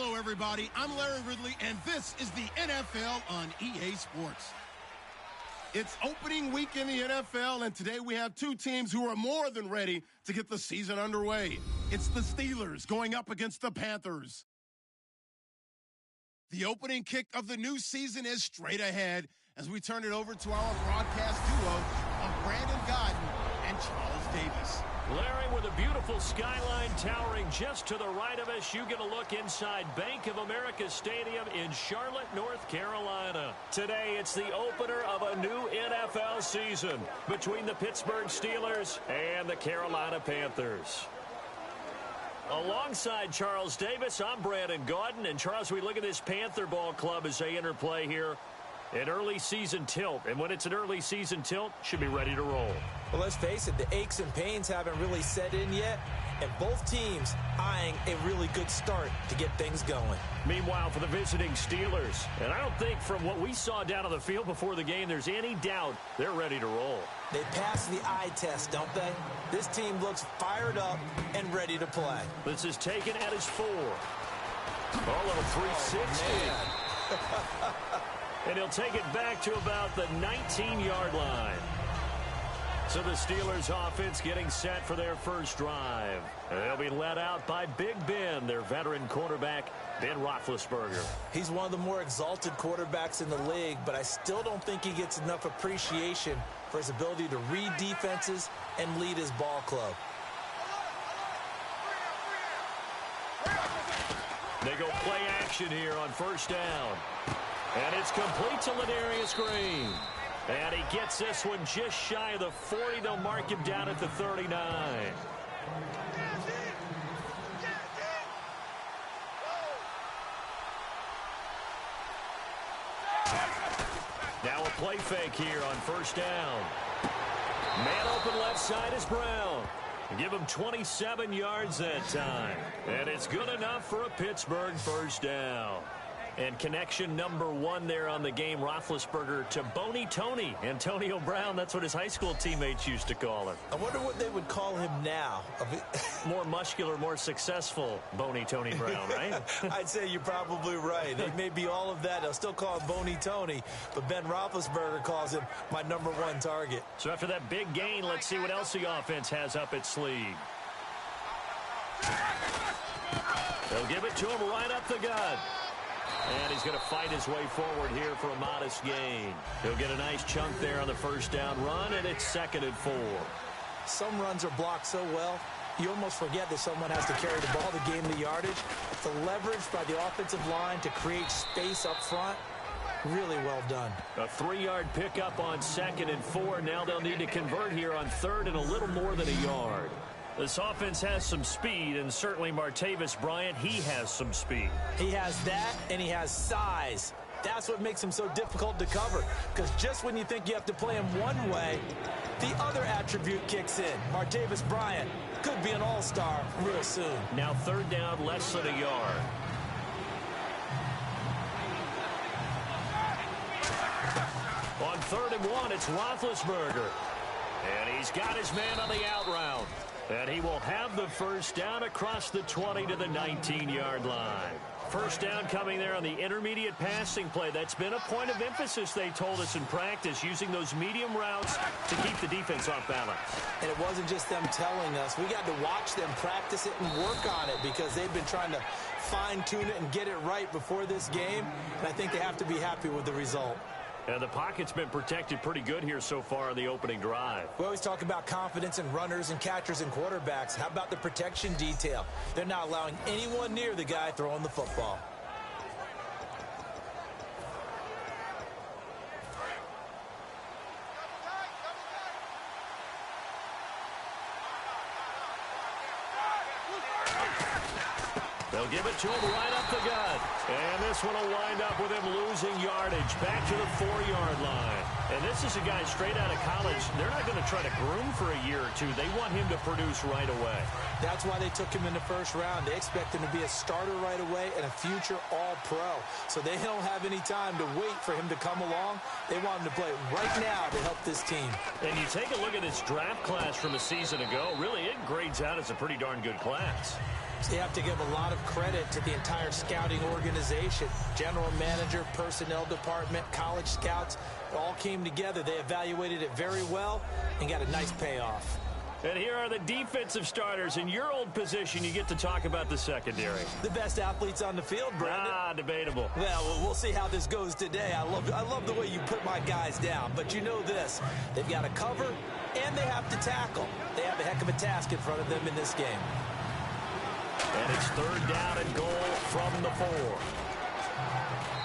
Hello, everybody. I'm Larry Ridley, and this is the NFL on EA Sports. It's opening week in the NFL, and today we have two teams who are more than ready to get the season underway. It's the Steelers going up against the Panthers. The opening kick of the new season is straight ahead as we turn it over to our broadcast duo of Brandon Godden and Charles Davis. Larry, with a beautiful skyline towering just to the right of us, you get a look inside Bank of America Stadium in Charlotte, North Carolina. Today, it's the opener of a new NFL season between the Pittsburgh Steelers and the Carolina Panthers. Alongside Charles Davis, I'm Brandon Gaudin. And Charles, we look at this Panther ball club as they enter play here. An early season tilt, and when it's an early season tilt, should be ready to roll. Well, let's face it, the aches and pains haven't really set in yet, and both teams eyeing a really good start to get things going. Meanwhile, for the visiting Steelers, and I don't think from what we saw down on the field before the game, there's any doubt they're ready to roll. They passed the eye test, don't they? This team looks fired up and ready to play. This is taken at his 4. Oh, little 360. And he'll take it back to about the 19-yard line. So the Steelers offense getting set for their first drive. They'll be led out by Big Ben, their veteran quarterback, Ben Roethlisberger. He's one of the more exalted quarterbacks in the league, but I still don't think he gets enough appreciation for his ability to read defenses and lead his ball club. They go play action here on first down. And it's complete to Ladarius Green. And he gets this one just shy of the 40. They'll mark him down at the 39. Now a play fake here on first down. Man open left side is Brown. Give him 27 yards that time. And it's good enough for a Pittsburgh first down. And connection number 1 there on the game, Roethlisberger to Boney Tony. Antonio Brown, that's what his high school teammates used to call him. I wonder what they would call him now. More muscular, more successful Boney Tony Brown, right? I'd say you're probably right. They may be all of that. They'll still call him Boney Tony, but Ben Roethlisberger calls him my number 1 target. So after that big gain, let's see what else the offense has up its sleeve. They'll give it to him right up the gut. And he's going to fight his way forward here for a modest gain. He'll get a nice chunk there on the first down run, and it's 2nd and 4. Some runs are blocked so well, you almost forget that someone has to carry the ball to gain the yardage. The leverage by the offensive line to create space up front, really well done. A 3-yard pickup on 2nd and 4. Now they'll need to convert here on 3rd and a little more than a yard. This offense has some speed, and certainly Martavis Bryant, he has some speed. He has that, and he has size. That's what makes him so difficult to cover, because just when you think you have to play him one way, the other attribute kicks in. Martavis Bryant could be an all-star real soon. Now 3rd down, less than a yard. On 3rd and 1, it's Roethlisberger. And he's got his man on the out route. And he will have the first down across the 20 to the 19-yard line. First down coming there on the intermediate passing play. That's been a point of emphasis, they told us in practice, using those medium routes to keep the defense off balance. And it wasn't just them telling us. We got to watch them practice it and work on it because they've been trying to fine-tune it and get it right before this game. And I think they have to be happy with the result. And the pocket's been protected pretty good here so far on the opening drive. We always talk about confidence in runners and catchers and quarterbacks. How about the protection detail? They're not allowing anyone near the guy throwing the football. They'll give it to him right up the gut. And this one will wind up with him losing yardage back to the 4-yard line. And this is a guy straight out of college. They're not going to try to groom for a year or two. They want him to produce right away. That's why they took him in the first round. They expect him to be a starter right away and a future all-pro. So they don't have any time to wait for him to come along. They want him to play right now to help this team. And you take a look at this draft class from a season ago. Really, it grades out as a pretty darn good class. So you have to give a lot of credit to the entire scouting organization. General manager, personnel department, college scouts, it all came together. They evaluated it very well and got a nice payoff. And here are the defensive starters. In your old position, you get to talk about the secondary. The best athletes on the field, Brandon. Debatable. Well, we'll see how this goes today. I love the way you put my guys down. But you know this. They've got to cover, and they have to tackle. They have a heck of a task in front of them in this game. And it's 3rd down and goal from the 4.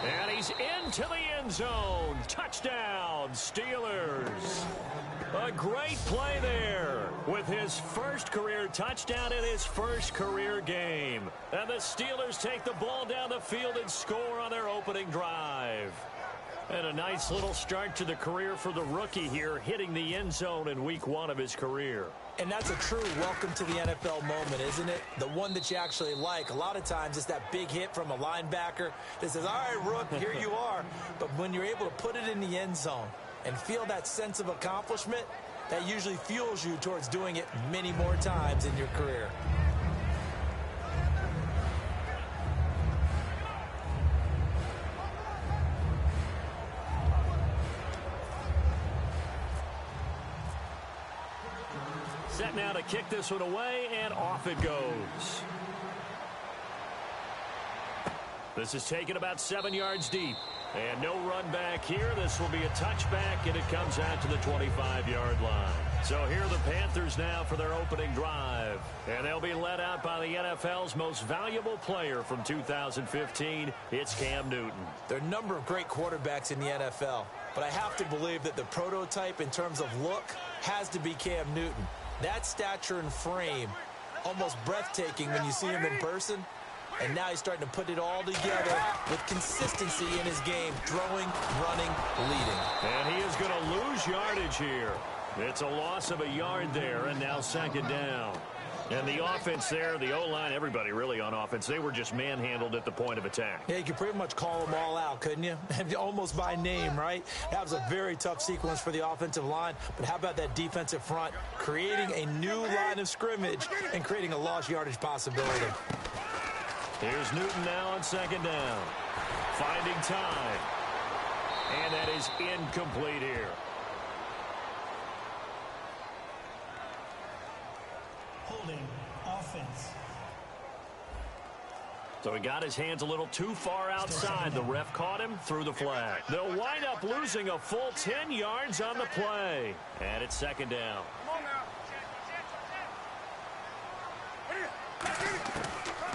And he's into the end zone. Touchdown, Steelers. A great play there with his first career touchdown in his first career game. And the Steelers take the ball down the field and score on their opening drive. And a nice little start to the career for the rookie here, hitting the end zone in week 1 of his career. And that's a true welcome to the NFL moment, isn't it? The one that you actually like. A lot of times it's that big hit from a linebacker that says, all right, Rook, here you are. But when you're able to put it in the end zone and feel that sense of accomplishment, that usually fuels you towards doing it many more times in your career. Set now to kick this one away, and off it goes. This is taken about 7 yards deep. And no run back here. This will be a touchback, and it comes out to the 25-yard line. So here are the Panthers now for their opening drive. And they'll be led out by the NFL's most valuable player from 2015. It's Cam Newton. There are a number of great quarterbacks in the NFL, but I have to believe that the prototype in terms of look has to be Cam Newton. That stature and frame, almost breathtaking when you see him in person. And now he's starting to put it all together with consistency in his game, throwing, running, leading. And he is going to lose yardage here. It's a loss of a yard there, and now 2nd down. And the offense there, the O-line, everybody really on offense, they were just manhandled at the point of attack. Yeah, you could pretty much call them all out, couldn't you? Almost by name, right? That was a very tough sequence for the offensive line. But how about that defensive front, creating a new line of scrimmage and creating a lost yardage possibility. Here's Newton now on 2nd down. Finding time. And that is incomplete here. Holding offense. So he got his hands a little too far outside. The ref caught him, threw the flag. They'll wind up losing a full 10 yards on the play. And it's 2nd down.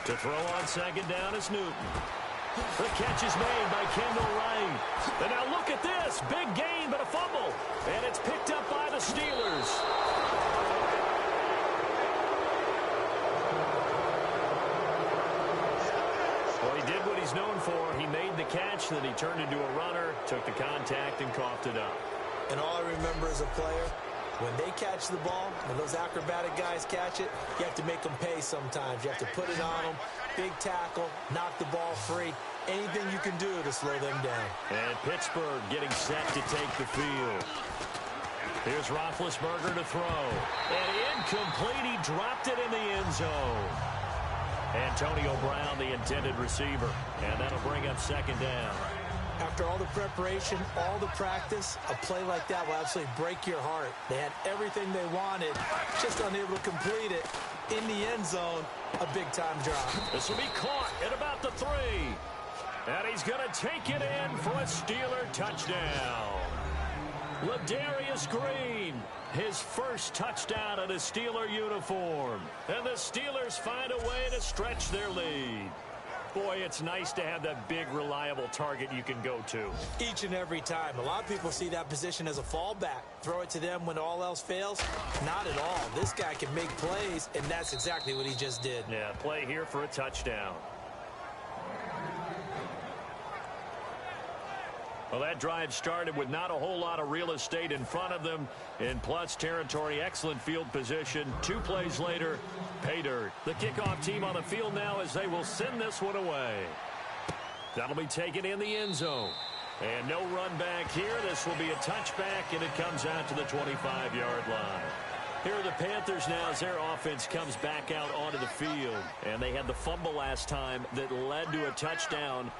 To throw on 2nd down is Newton. The catch is made by Kendall Wright. And now look at this. Big gain, but a fumble. And it's picked up by the Steelers. Well, he did what he's known for. He made the catch, then he turned into a runner, took the contact, and coughed it up. And all I remember as a player, when they catch the ball, when those acrobatic guys catch it, you have to make them pay sometimes. You have to put it on them, big tackle, knock the ball free, anything you can do to slow them down. And Pittsburgh getting set to take the field. Here's Roethlisberger to throw. And incomplete. He dropped it in the end zone. Antonio Brown, the intended receiver. And that'll bring up 2nd down. After all the preparation, all the practice, a play like that will absolutely break your heart. They had everything they wanted, just unable to complete it. In the end zone, a big-time drop. This will be caught at about the 3. And he's going to take it in for a Steeler touchdown. Ladarius Green, his first touchdown in a Steeler uniform. And the Steelers find a way to stretch their lead. Boy, it's nice to have that big, reliable target you can go to. Each and every time. A lot of people see that position as a fallback. Throw it to them when all else fails. Not at all. This guy can make plays, and that's exactly what he just did. Yeah, play here for a touchdown. Well, that drive started with not a whole lot of real estate in front of them. In plus territory, excellent field position. 2 plays later, pay dirt. The kickoff team on the field now as they will send this one away. That'll be taken in the end zone. And no run back here. This will be a touchback, and it comes out to the 25-yard line. Here are the Panthers now as their offense comes back out onto the field. And they had the fumble last time that led to a touchdown.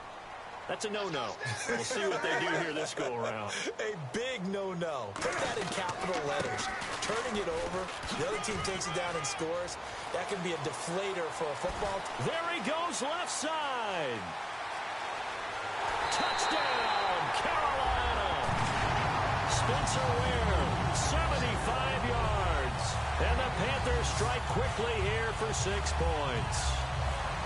That's a no-no. We'll see what they do here this go-around. A big no-no. Put that in capital letters. Turning it over, the other team takes it down and scores. That can be a deflator for a football. There he goes, left side. Touchdown, Carolina. Spencer Ware, 75 yards. And the Panthers strike quickly here for 6 points.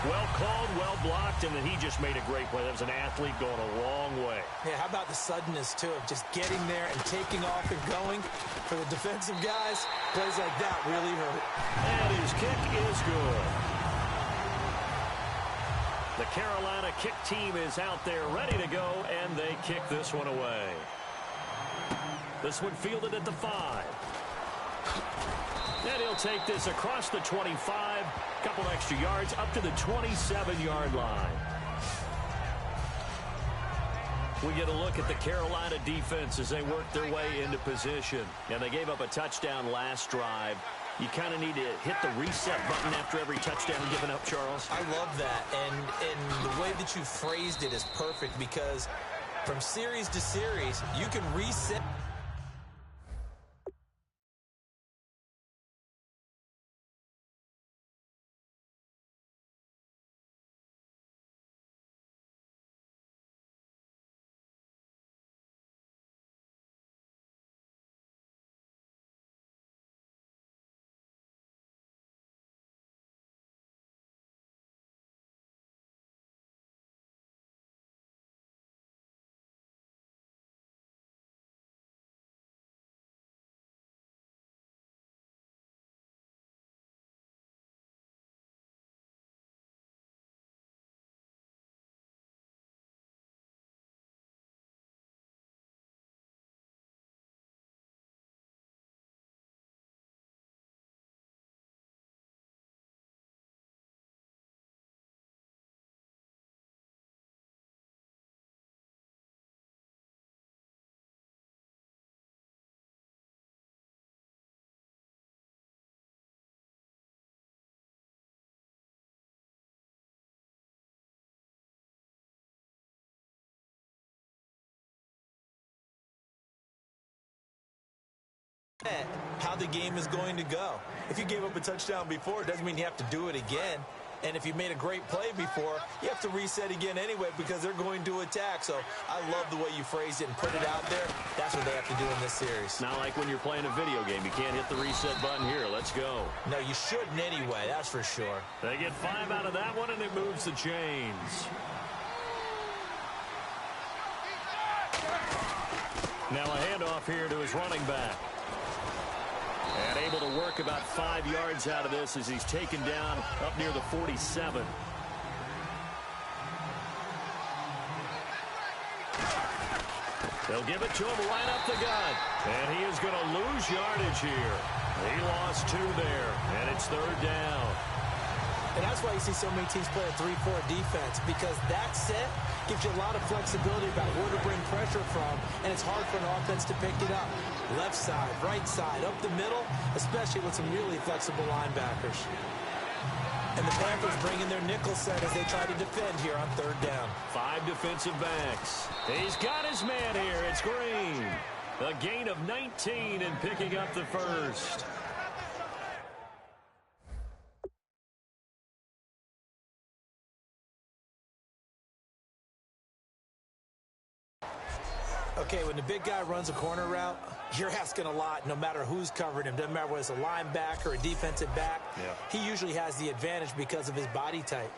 Well called, well blocked, and then he just made a great play. That was an athlete going a long way. Yeah, how about the suddenness, too, of just getting there and taking off and going for the defensive guys? Plays like that really hurt. And his kick is good. The Carolina kick team is out there ready to go, and they kick this one away. This one fielded at the 5. And he'll take this across the 25, couple extra yards, up to the 27-yard line. We get a look at the Carolina defense as they work their way into position. And they gave up a touchdown last drive. You kind of need to hit the reset button after every touchdown given up, Charles. I love that. And the way that you phrased it is perfect because from series to series, you can reset. How the game is going to go. If you gave up a touchdown before, it doesn't mean you have to do it again. And if you made a great play before, you have to reset again anyway because they're going to attack. So I love the way you phrased it and put it out there. That's what they have to do in this series. Not like when you're playing a video game. You can't hit the reset button here. Let's go. No, you shouldn't anyway. That's for sure. They get 5 out of that one, and it moves the chains. Now a handoff here to his running back. And able to work about 5 yards out of this as he's taken down up near the 47. They'll give it to him right up the gut. And he is going to lose yardage here. He lost 2 there, and it's 3rd down. And that's why you see so many teams play a 3-4 defense, because that set gives you a lot of flexibility about where to bring pressure from, and it's hard for an offense to pick it up. Left side, right side, up the middle, especially with some really flexible linebackers. And the Panthers bring in their nickel set as they try to defend here on 3rd down. 5 defensive backs. He's got his man here. It's Green. A gain of 19 and picking up the first. Okay, when the big guy runs a corner route, you're asking a lot no matter who's covering him. Doesn't matter whether it's a linebacker or a defensive back. Yeah. He usually has the advantage because of his body type.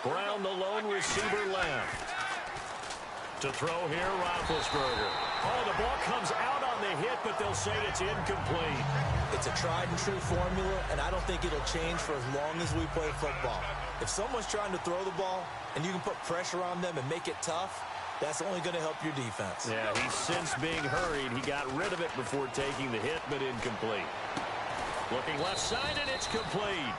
Brown, the lone receiver left. To throw here, Roethlisberger. Oh, the ball comes out on the hit, but they'll say it's incomplete. It's a tried-and-true formula, and I don't think it'll change for as long as we play football. If someone's trying to throw the ball and you can put pressure on them and make it tough, that's only going to help your defense. Yeah, he's since being hurried. He got rid of it before taking the hit, but incomplete. Looking left side, and it's complete.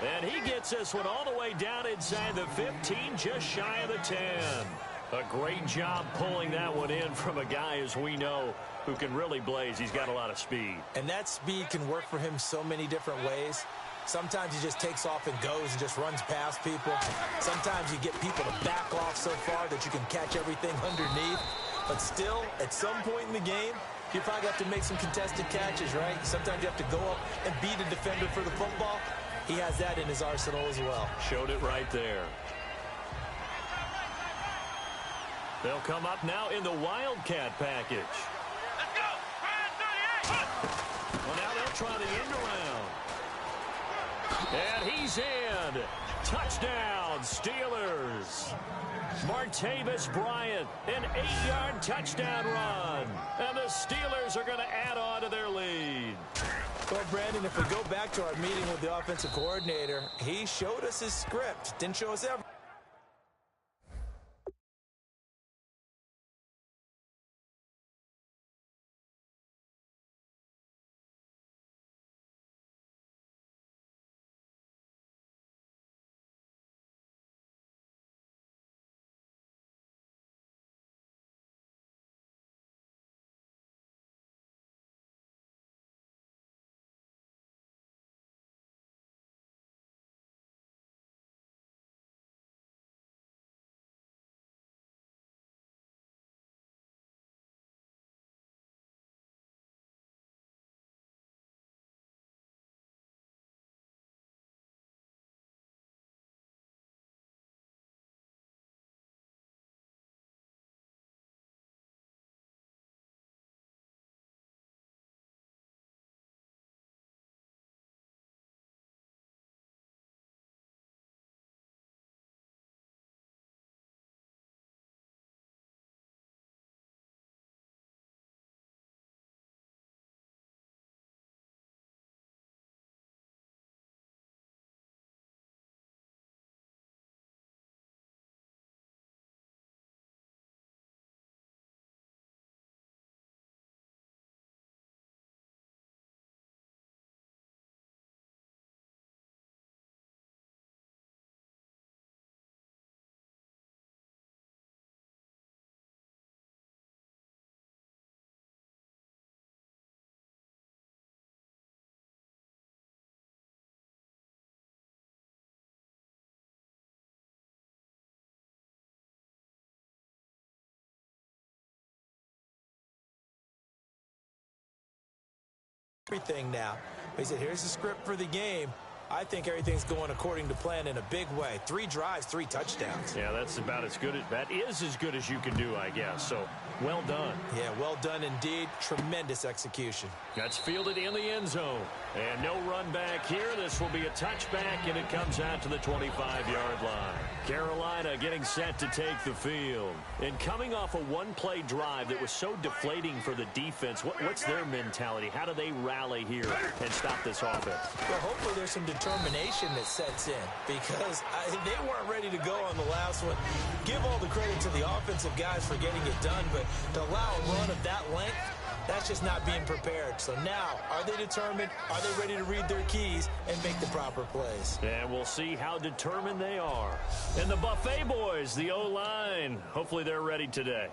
And he gets this one all the way down inside the 15, just shy of the 10. A great job pulling that one in from a guy, as we know, who can really blaze. He's got a lot of speed. And that speed can work for him so many different ways. Sometimes he just takes off and goes and just runs past people. Sometimes you get people to back off so far that you can catch everything underneath. But still, at some point in the game, you probably have to make some contested catches, right? Sometimes you have to go up and beat a defender for the football. He has that in his arsenal as well. Showed it right there. They'll come up now in the Wildcat package. Let's go! 38! Well, now they'll try the end around. And he's in. Touchdown, Steelers. Martavis Bryant, an 8-yard touchdown run. And the Steelers are going to add on to their lead. Well, Brandon, if we go back to our meeting with the offensive coordinator, he showed us his script. Didn't show us everything. Everything now. He said, here's the script for the game. I think everything's going according to plan in a big way. 3 drives, 3 touchdowns. Yeah, that's about as good as that is as good as you can do, I guess. So, well done. Yeah, well done indeed. Tremendous execution. That's fielded in the end zone. And no run back here. This will be a touchback, and it comes out to the 25-yard line. Carolina getting set to take the field. And coming off a one-play drive that was so deflating for the defense, what's their mentality? How do they rally here and stop this offense? Well, hopefully there's some determination that sets in, because they weren't ready to go on the last one. Give all the credit to the offensive guys for getting it done, but to allow a run of that length, that's just not being prepared. So now, are they determined? Are they ready to read their keys and make the proper plays? And we'll see how determined they are. And the Buffet boys, the O-line, hopefully they're ready today.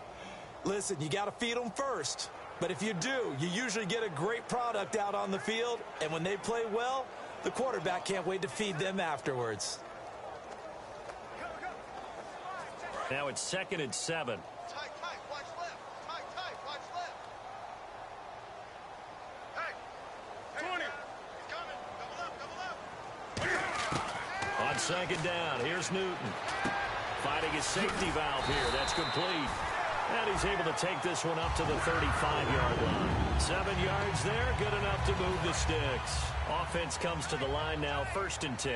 Listen, you got to feed them first. But if you do, you usually get a great product out on the field. And when they play well, the quarterback can't wait to feed them afterwards. Now it's 2nd and 7. Tight, watch left. Tight, watch left. Hey, 20. He's coming. Double up. On 2nd down, here's Newton. Fighting his safety valve here. That's complete. And he's able to take this one up to the 35-yard line. 7 yards there, good enough to move the sticks. Offense comes to the line now, 1st and 10.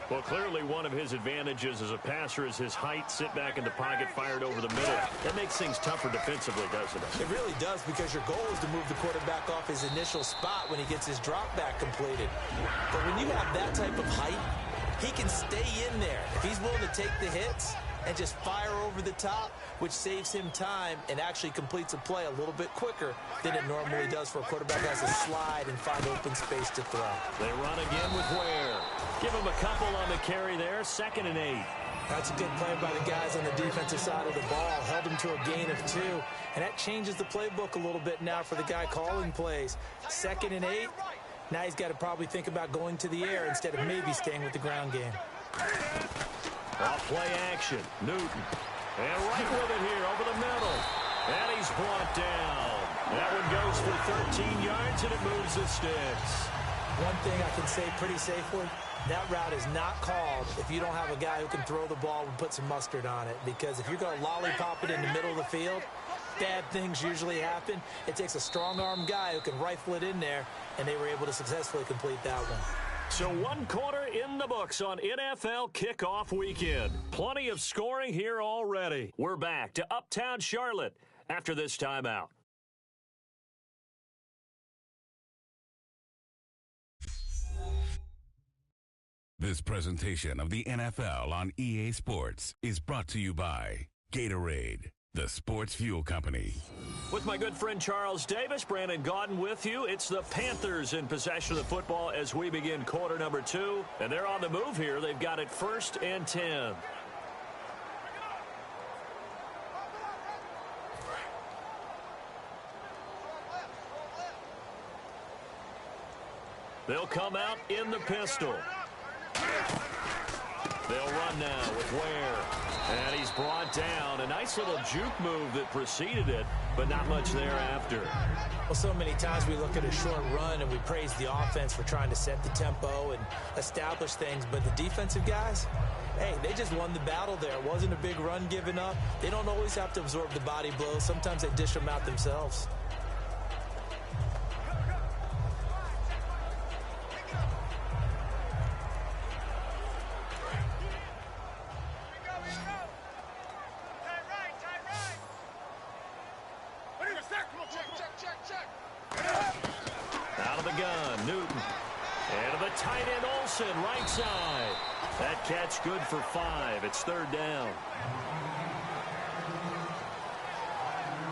Well, clearly one of his advantages as a passer is his height. Sit back in the pocket, fired over the middle. That makes things tougher defensively, doesn't it? It really does, because your goal is to move the quarterback off his initial spot when he gets his drop back completed. But when you have that type of height, he can stay in there. If he's willing to take the hits and just fire over the top, which saves him time and actually completes a play a little bit quicker than it normally does for a quarterback that has to slide and find open space to throw. They run again with Ware. Give him a couple on the carry there, 2nd and 8. That's a good play by the guys on the defensive side of the ball. Held him to a gain of 2. And that changes the playbook a little bit now for the guy calling plays. 2nd and 8. Now he's got to probably think about going to the air instead of maybe staying with the ground game. Off play action. Newton. And right with it here over the middle. And he's brought down. That one goes for 13 yards, and it moves the sticks. One thing I can say pretty safely, that route is not called if you don't have a guy who can throw the ball and put some mustard on it. Because if you're going to lollipop it in the middle of the field, bad things usually happen. It takes a strong-arm guy who can rifle it in there, and they were able to successfully complete that one. So 1 quarter in the books on NFL kickoff weekend. Plenty of scoring here already. We're back to Uptown Charlotte after this timeout. This presentation of the NFL on EA Sports is brought to you by Gatorade, the sports fuel company. With my good friend Charles Davis, Brandon Gaudin with you. It's the Panthers in possession of the football as we begin quarter number 2. And they're on the move here. They've got it 1st and 10. They'll come out in the pistol. They'll run now with Ware. And he's brought down. A nice little juke move that preceded it, but not much thereafter. Well, so many times we look at a short run and we praise the offense for trying to set the tempo and establish things. But the defensive guys, hey, they just won the battle there. It wasn't a big run given up. They don't always have to absorb the body blows. Sometimes they dish them out themselves. Right side. That catch good for 5. It's 3rd down.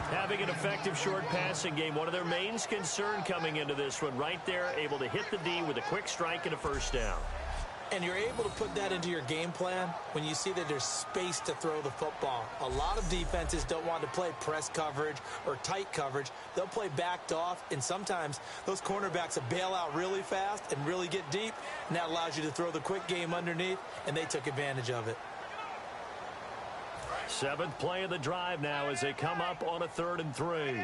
Having an effective short passing game, one of their main concern coming into this one, right there, able to hit the D with a quick strike and a 1st down. And you're able to put that into your game plan when you see that there's space to throw the football. A lot of defenses don't want to play press coverage or tight coverage. They'll play backed off, and sometimes those cornerbacks will bail out really fast and really get deep, and that allows you to throw the quick game underneath, and they took advantage of it. 7th play of the drive now as they come up on a 3rd and 3.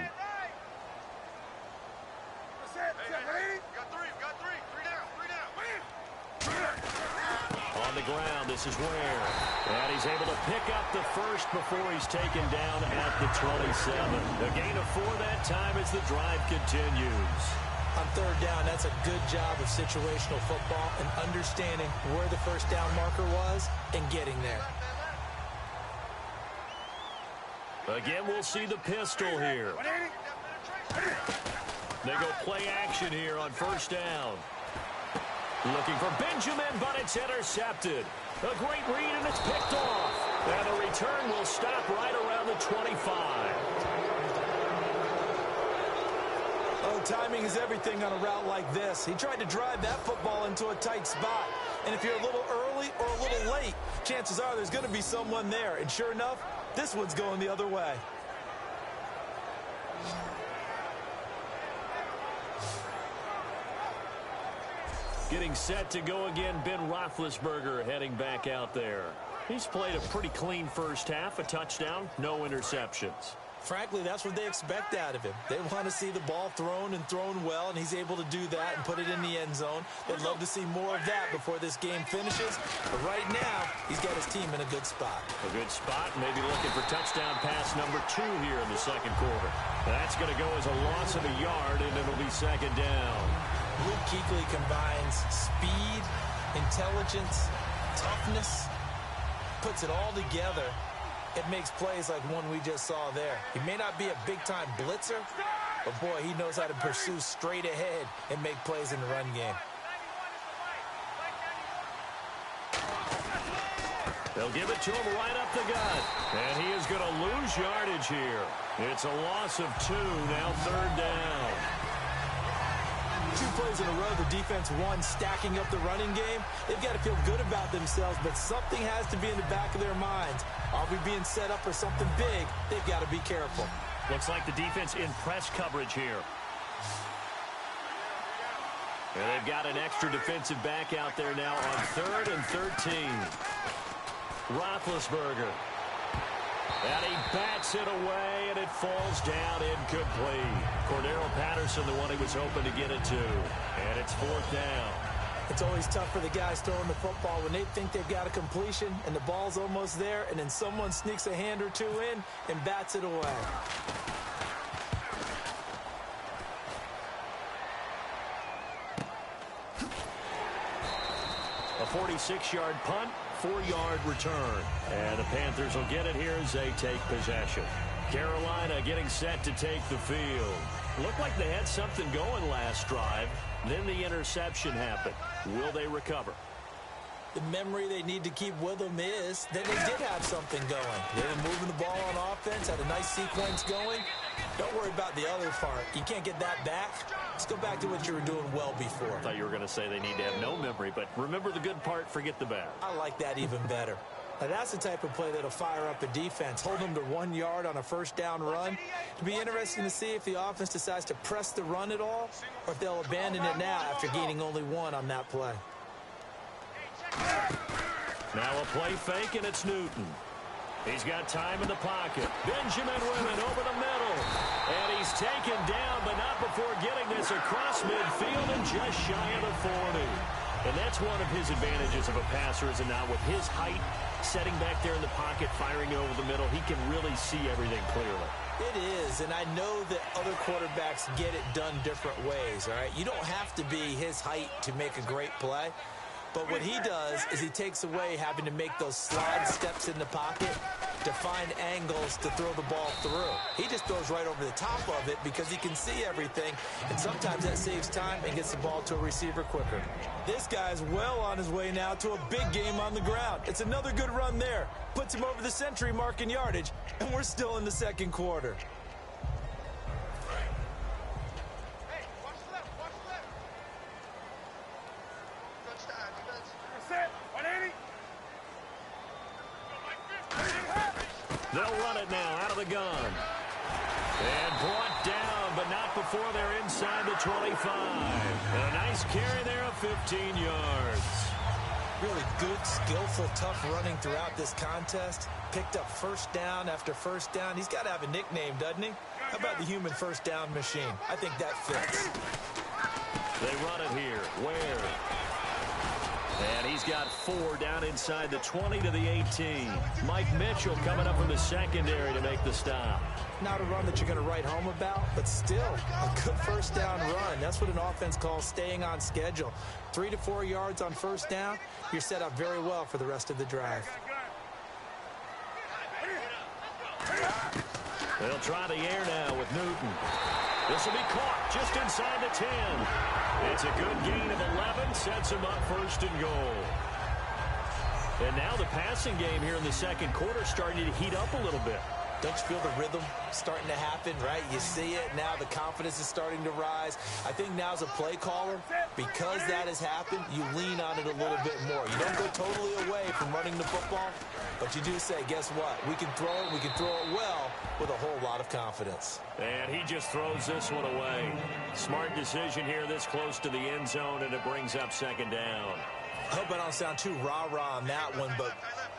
On the ground, this is Ware. And he's able to pick up the 1st before he's taken down at the 27. A gain of 4 that time as the drive continues. On 3rd down, that's a good job of situational football and understanding where the 1st down marker was and getting there. Again, we'll see the pistol here. They go play action here on 1st down. Looking for Benjamin, but it's intercepted. A great read, and it's picked off. And the return will stop right around the 25. Oh, timing is everything on a route like this. He tried to drive that football into a tight spot. And if you're a little early or a little late, chances are there's going to be someone there. And sure enough, this one's going the other way. Getting set to go again, Ben Roethlisberger heading back out there. He's played a pretty clean 1st half, a touchdown, no interceptions. Frankly, that's what they expect out of him. They want to see the ball thrown and thrown well, and he's able to do that and put it in the end zone. They'd love to see more of that before this game finishes. But right now, he's got his team in a good spot. A good spot, maybe looking for touchdown pass number 2 here in the 2nd quarter. That's going to go as a loss of a yard, and it'll be 2nd down. Luke Kuechly combines speed, intelligence, toughness, puts it all together. It makes plays like one we just saw there. He may not be a big-time blitzer, but, boy, he knows how to pursue straight ahead and make plays in the run game. They'll give it to him right up the gut. And he is going to lose yardage here. It's a loss of 2, now 3rd down. 2 plays in a row, the defense won, stacking up the running game. They've got to feel good about themselves, but something has to be in the back of their minds. Are we being set up for something big? They've got to be careful. Looks like the defense in press coverage here. And they've got an extra defensive back out there now on 3rd and 13. Roethlisberger. And he bats it away, and it falls down incomplete. Cordero Patterson, the one he was hoping to get it to. And it's 4th down. It's always tough for the guys throwing the football when they think they've got a completion and the ball's almost there, and then someone sneaks a hand or two in and bats it away. A 46-yard punt, 4-yard return. And the Panthers will get it here as they take possession. Carolina getting set to take the field. Looked like they had something going last drive. Then the interception happened. Will they recover? The memory they need to keep with them is that they did have something going. They were moving the ball on offense, had a nice sequence going. Don't worry about the other part. You can't get that back. Let's go back to what you were doing well before. I thought you were going to say they need to have no memory, but remember the good part, forget the bad. I like that even better. Now, that's the type of play that'll fire up a defense. Hold them to 1 yard on a 1st down run. It'll be interesting to see if the offense decides to press the run at all, or if they'll abandon it now after gaining only 1 on that play. Now a play fake, and it's Newton. He's got time in the pocket. Benjamin Wimmen over the middle. And he's taken down, but not before getting this across midfield and just shy of the 40. And that's one of his advantages of a passer, is it not? With his height, setting back there in the pocket, firing over the middle, he can really see everything clearly. It is, and I know that other quarterbacks get it done different ways, all right? You don't have to be his height to make a great play. But what he does is he takes away having to make those slide steps in the pocket to find angles to throw the ball through. He just throws right over the top of it because he can see everything, and sometimes that saves time and gets the ball to a receiver quicker. This guy's well on his way now to a big game on the ground. It's another good run there. Puts him over the century mark in yardage, and we're still in the 2nd quarter. They'll run it now out of the gun. And brought down, but not before they're inside the 25. And a nice carry there of 15 yards. Really good, skillful, tough running throughout this contest. Picked up 1st down after 1st down. He's got to have a nickname, doesn't he? How about the human 1st down machine? I think that fits. They run it here. Where? And he's got 4 down inside the 20 to the 18. Mike Mitchell coming up from the secondary to make the stop. Not a run that you're going to write home about, but still a good 1st down run. That's what an offense calls staying on schedule. 3 to 4 yards on 1st down, you're set up very well for the rest of the drive. They'll try the air now with Newton. This will be caught just inside the 10. It's a good gain of 11, sets him up 1st and goal. And now the passing game here in the 2nd quarter starting to heat up a little bit. Don't you feel the rhythm starting to happen, right? You see it now, the confidence is starting to rise. I think now as a play caller, because that has happened, you lean on it a little bit more. You don't go totally away from running the football, but you do say, guess what? We can throw it, we can throw it well with a whole lot of confidence. And he just throws this one away. Smart decision here this close to the end zone, and it brings up 2nd down. I hope I don't sound too rah-rah on that one, but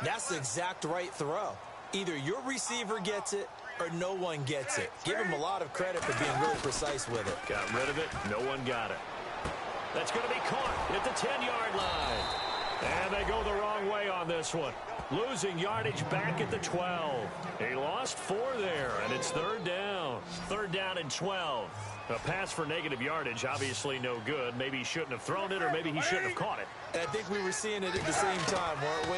that's the exact right throw. Either your receiver gets it or no one gets it. Give him a lot of credit for being really precise with it. Got rid of it. No one got it. That's going to be caught at the 10-yard line. And they go the wrong way on this one. Losing yardage back at the 12. He lost 4 there, and it's 3rd down. 3rd down and 12. A pass for negative yardage, obviously no good. Maybe he shouldn't have thrown it, or maybe he shouldn't have caught it. And I think we were seeing it at the same time, weren't we?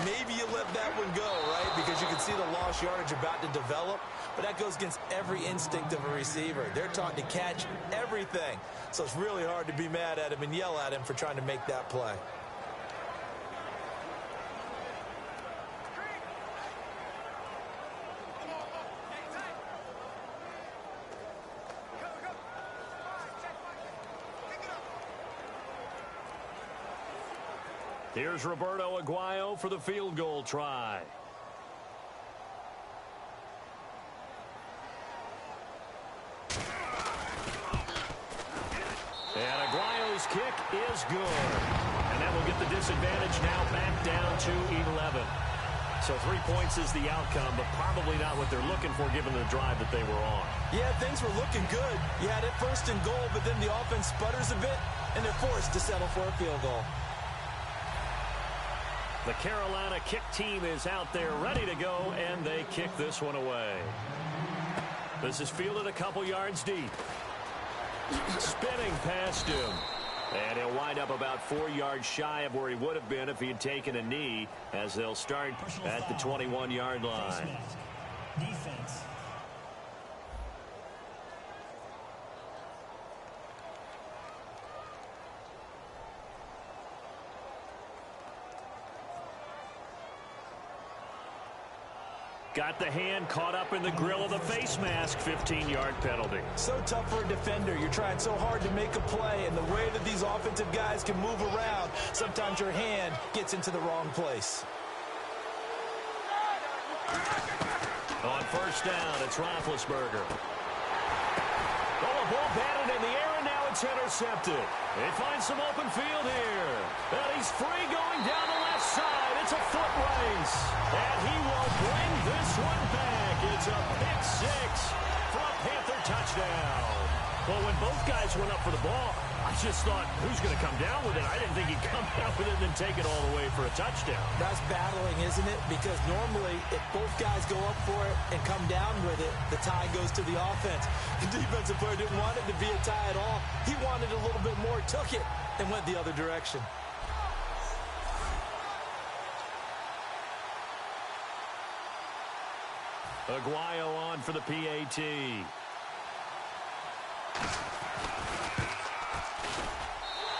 Maybe you let that one go, right? Because you can see the lost yardage about to develop. But that goes against every instinct of a receiver. They're taught to catch everything. So it's really hard to be mad at him and yell at him for trying to make that play. Here's Roberto Aguayo for the field goal try. And Aguayo's kick is good. And that will get the disadvantage now back down to 11. So 3 points is the outcome, but probably not what they're looking for given the drive that they were on. Yeah, things were looking good. You had it first and goal, but then the offense sputters a bit, and they're forced to settle for a field goal. The Carolina kick team is out there ready to go, and they kick this one away. This is fielded a couple yards deep. Spinning past him. And he'll wind up about 4 yards shy of where he would have been if he had taken a knee, as they'll start at the 21-yard line. Defense. Got the hand caught up in the grill of the face mask. 15-yard penalty. So tough for a defender. You're trying so hard to make a play, and the way that these offensive guys can move around, sometimes your hand gets into the wrong place. On first down, it's Roethlisberger. Oh, a ball batted in the air, and now it's intercepted. They find some open field here. And he's free going down the left side. It's a foot race. And he will bring this one back. It's a pick six for a Panther touchdown. Well, when both guys went up for the ball, I just thought, who's going to come down with it? I didn't think he'd come down with it and then take it all the way for a touchdown. That's battling, isn't it? Because normally, if both guys go up for it and come down with it, the tie goes to the offense. The defensive player didn't want it to be a tie at all. He wanted a little bit more, took it, and went the other direction. Aguayo on for the PAT.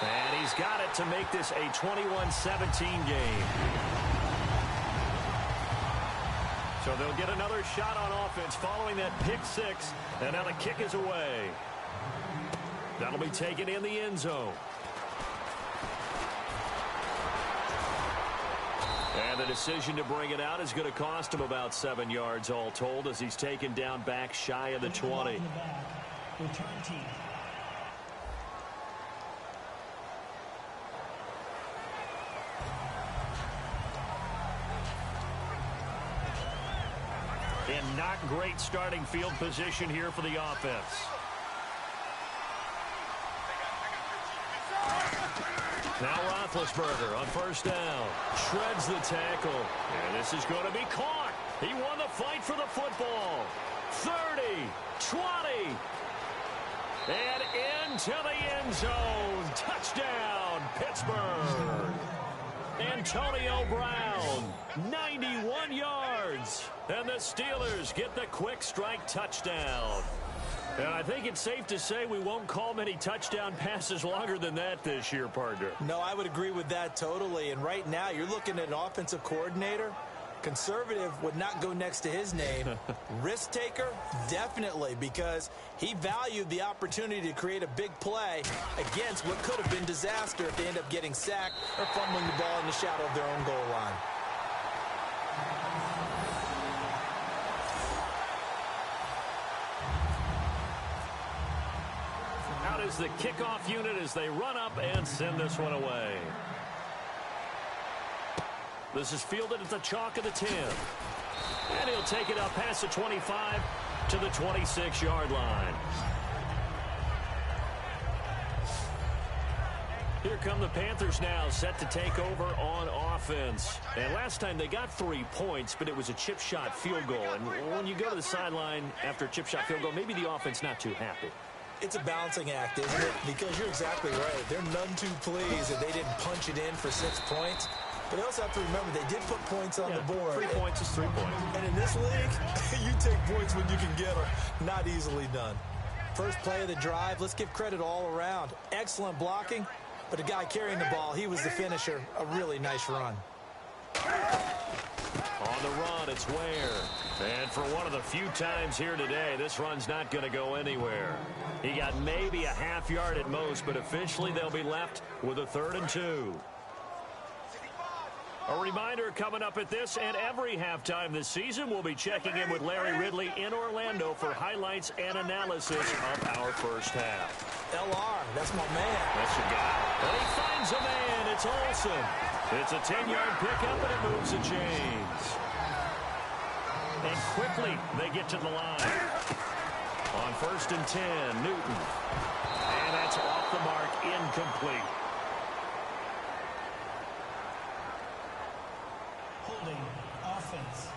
And he's got it to make this a 21-17 game. So they'll get another shot on offense following that pick six. And now the kick is away. That'll be taken in the end zone. And the decision to bring it out is going to cost him about 7 yards all told, as he's taken down back shy of the 20. Return team. And not great starting field position here for the offense. Now Roethlisberger on first down. Shreds the tackle. And this is going to be caught. He won the fight for the football. 30, 20. And into the end zone. Touchdown, Pittsburgh. Antonio Brown, 91 yards. And the Steelers get the quick strike touchdown. And I think it's safe to say we won't call many touchdown passes longer than that this year, partner. No, I would agree with that totally. And right now, you're looking at an offensive coordinator. Conservative would not go next to his name. Risk taker, definitely, because he valued the opportunity to create a big play against what could have been disaster if they end up getting sacked or fumbling the ball in the shadow of their own goal line. Out is the kickoff unit as they run up and send this one away. This is fielded at the chalk of the 10. And he'll take it up past the 25 to the 26-yard line. Here come the Panthers now, set to take over on offense. And last time they got 3 points, but it was a chip shot field goal. And when you go to the sideline after a chip shot field goal, maybe the offense not too happy. It's a balancing act, isn't it? Because you're exactly right. They're none too pleased that they didn't punch it in for 6 points. But they also have to remember they did put points on the board. 3 points is 3 points. And in this league, you take points when you can get them. Not easily done. First play of the drive, let's give credit all around. Excellent blocking, but the guy carrying the ball, he was the finisher. A really nice run. On the run, it's Ware. And for one of the few times here today, this run's not going to go anywhere. He got maybe a half yard at most, but officially they'll be left with a 3rd and 2. A reminder coming up at this and every halftime this season, we'll be checking in with Larry Ridley in Orlando for highlights and analysis of our first half. LR, that's my man. That's your guy. And he finds a man. It's Olsen. It's a 10-yard pickup, and it moves the chains. And quickly, they get to the line. On 1st and 10, Newton. And that's off the mark, incomplete. Holding offense.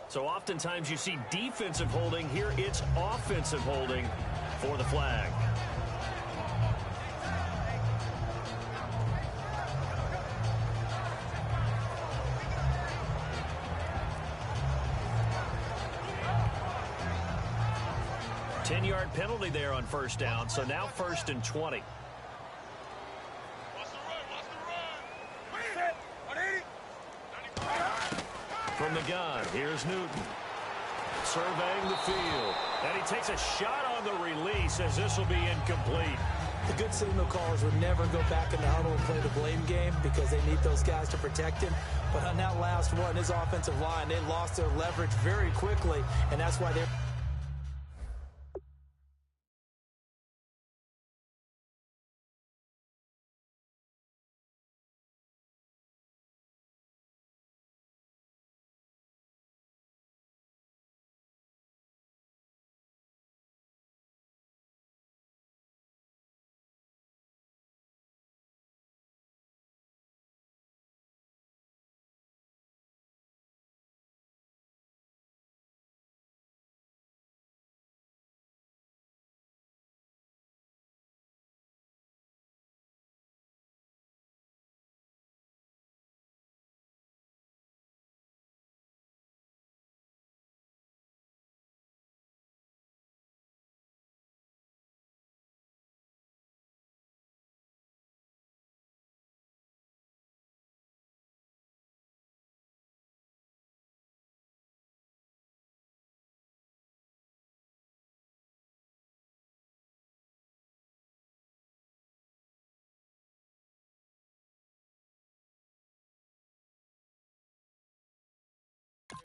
So oftentimes you see defensive holding. Here it's offensive holding for the flag. A 10-yard penalty there on 1st down, so now 1st and 20. From the gun, here's Newton. Surveying the field. And he takes a shot on the release as this will be incomplete. The good signal callers would never go back in the huddle and play the blame game because they need those guys to protect him. But on that last one, his offensive line, they lost their leverage very quickly, and that's why they're...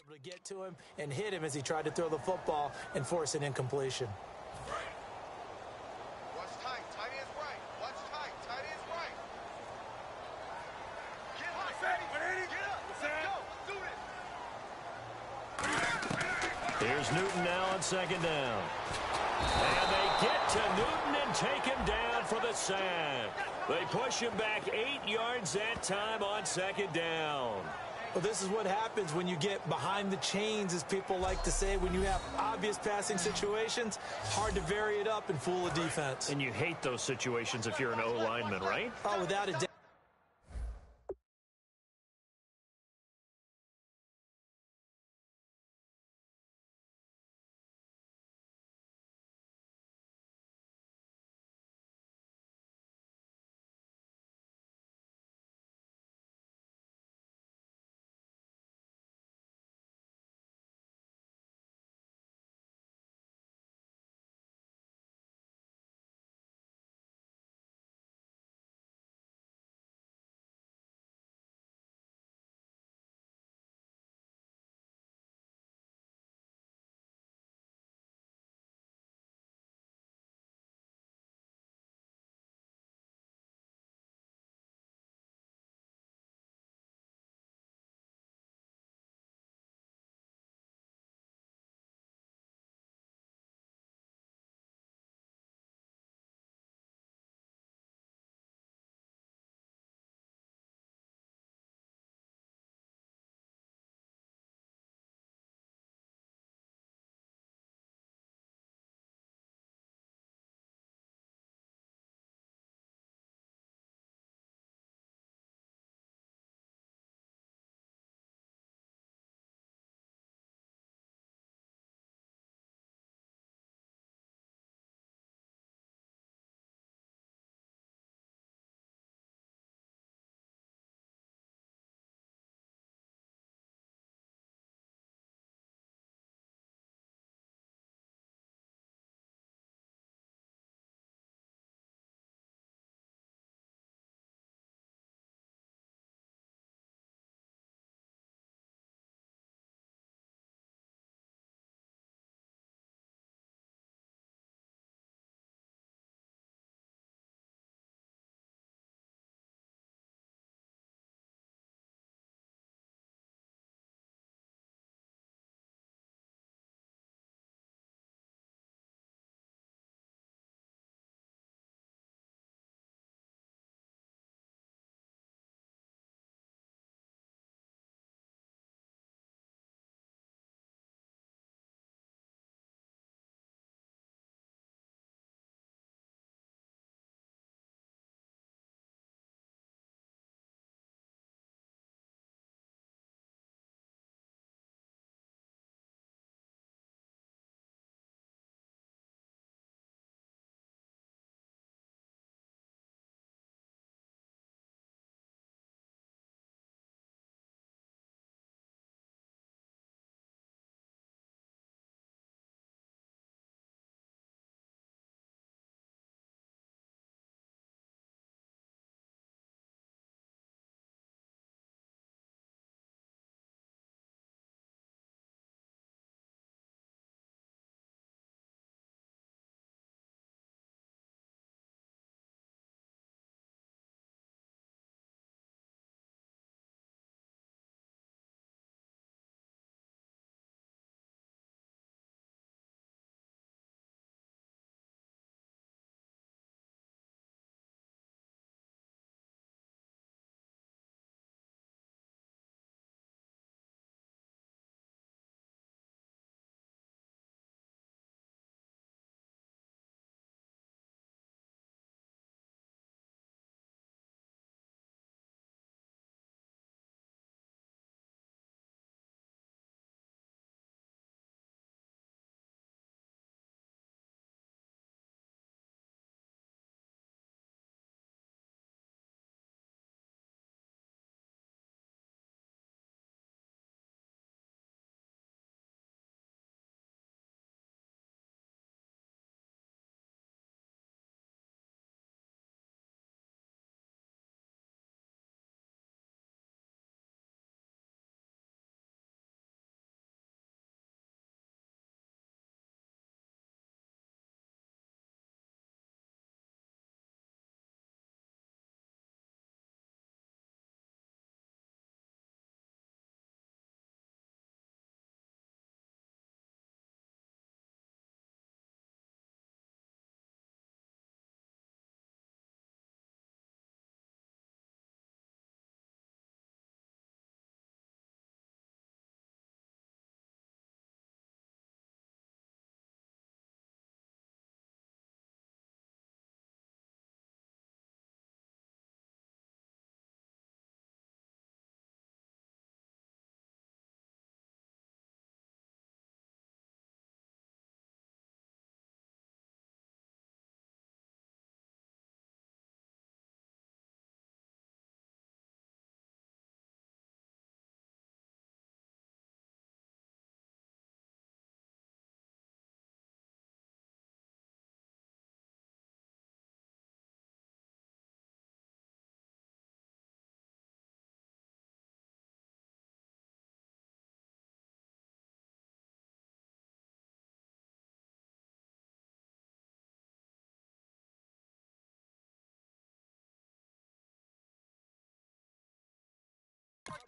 able to get to him and hit him as he tried to throw the football and force an incompletion. Watch tight. Tight ends right. Watch tight. Tight ends right. Get high, Fatty. Get up. Let's go. Let's do this. Here's Newton now on 2nd down. And they get to Newton and take him down for the sack. They push him back 8 yards that time on 2nd down. Well, this is what happens when you get behind the chains, as people like to say. When you have obvious passing situations, hard to vary it up and fool a defense. And you hate those situations if you're an O-lineman, right? Oh, without a doubt.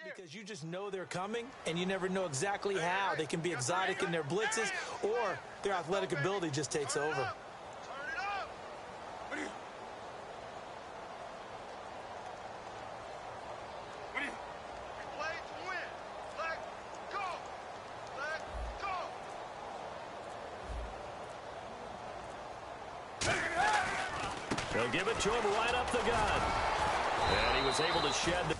Because you just know they're coming, and you never know exactly how. They can be exotic in their blitzes, or their athletic ability just takes over. Turn it up. We play to win. Let's go. Let's go. They'll give it to him right up the gut. And he was able to shed the...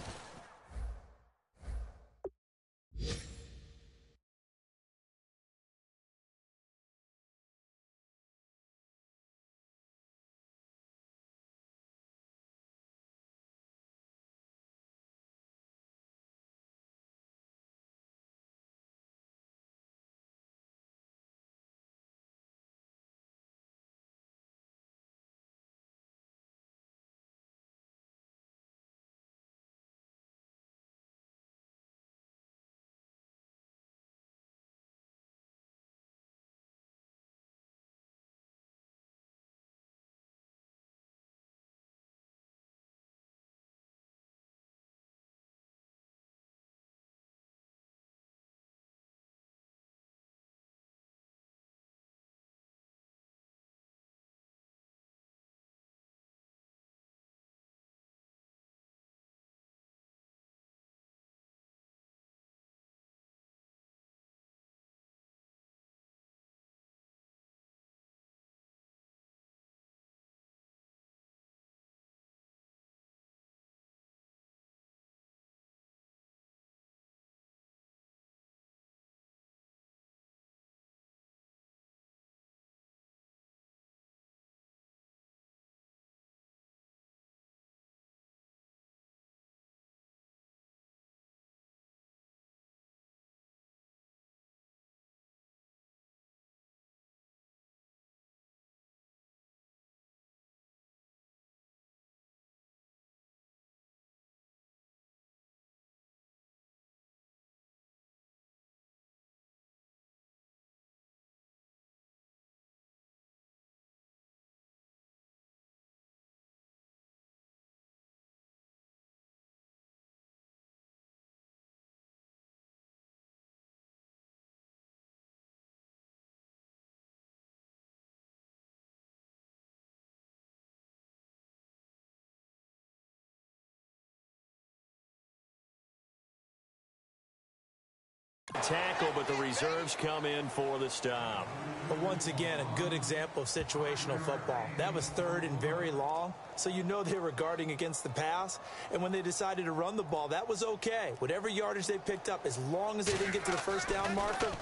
tackle, but the reserves come in for the stop. But once again, a good example of situational football. That was third and very long, so you know they were guarding against the pass. And when they decided to run the ball, that was okay. Whatever yardage they picked up, as long as they didn't get to the first down marker,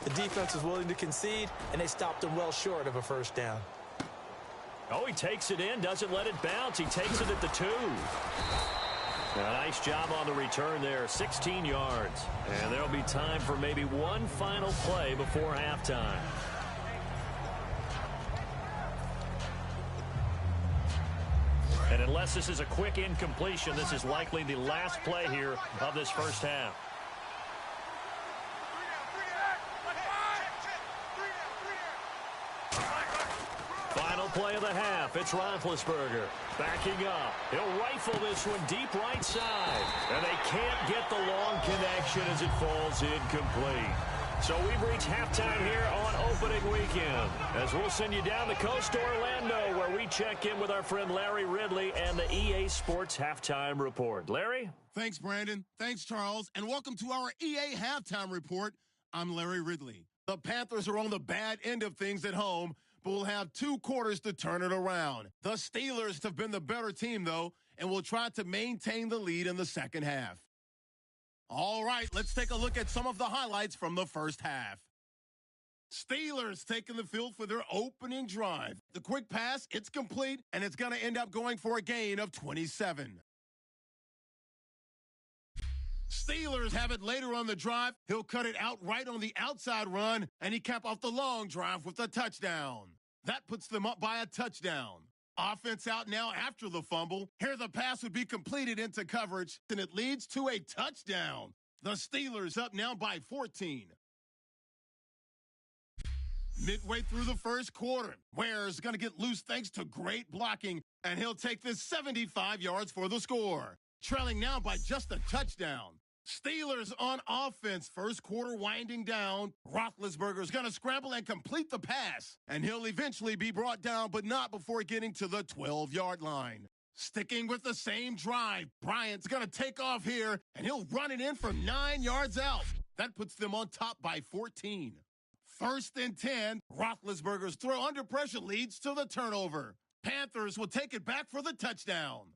the defense was willing to concede, and they stopped them well short of a first down. Oh, he takes it in, doesn't let it bounce. He takes it at the 2. A nice job on the return there, 16 yards. And there'll be time for maybe one final play before halftime. And unless this is a quick incompletion, this is likely the last play here of this first half. Final play of the half. It's Roethlisberger backing up. He'll rifle this one deep right side. And they can't get the long connection as it falls incomplete. So we've reached halftime here on opening weekend, as we'll send you down the coast to Orlando, where we check in with our friend Larry Ridley and the EA Sports Halftime Report. Larry? Thanks, Brandon. Thanks, Charles. And welcome to our EA Halftime Report. I'm Larry Ridley. The Panthers are on the bad end of things at home, but we'll have 2 quarters to turn it around. The Steelers have been the better team, though, and will try to maintain the lead in the second half. All right, let's take a look at some of the highlights from the first half. Steelers taking the field for their opening drive. The quick pass, it's complete, and it's going to end up going for a gain of 27. Steelers have it later on the drive. He'll cut it out right on the outside run, and he cap off the long drive with a touchdown. That puts them up by a touchdown. Offense out now after the fumble. Here the pass would be completed into coverage, and it leads to a touchdown. The Steelers up now by 14. Midway through the first quarter, Ware's going to get loose thanks to great blocking, and he'll take this 75 yards for the score. Trailing now by just a touchdown. Steelers on offense. First quarter winding down. Roethlisberger's going to scramble and complete the pass. And he'll eventually be brought down, but not before getting to the 12-yard line. Sticking with the same drive, Bryant's going to take off here, and he'll run it in from 9 yards out. That puts them on top by 14. First and 10, Roethlisberger's throw under pressure leads to the turnover. Panthers will take it back for the touchdown.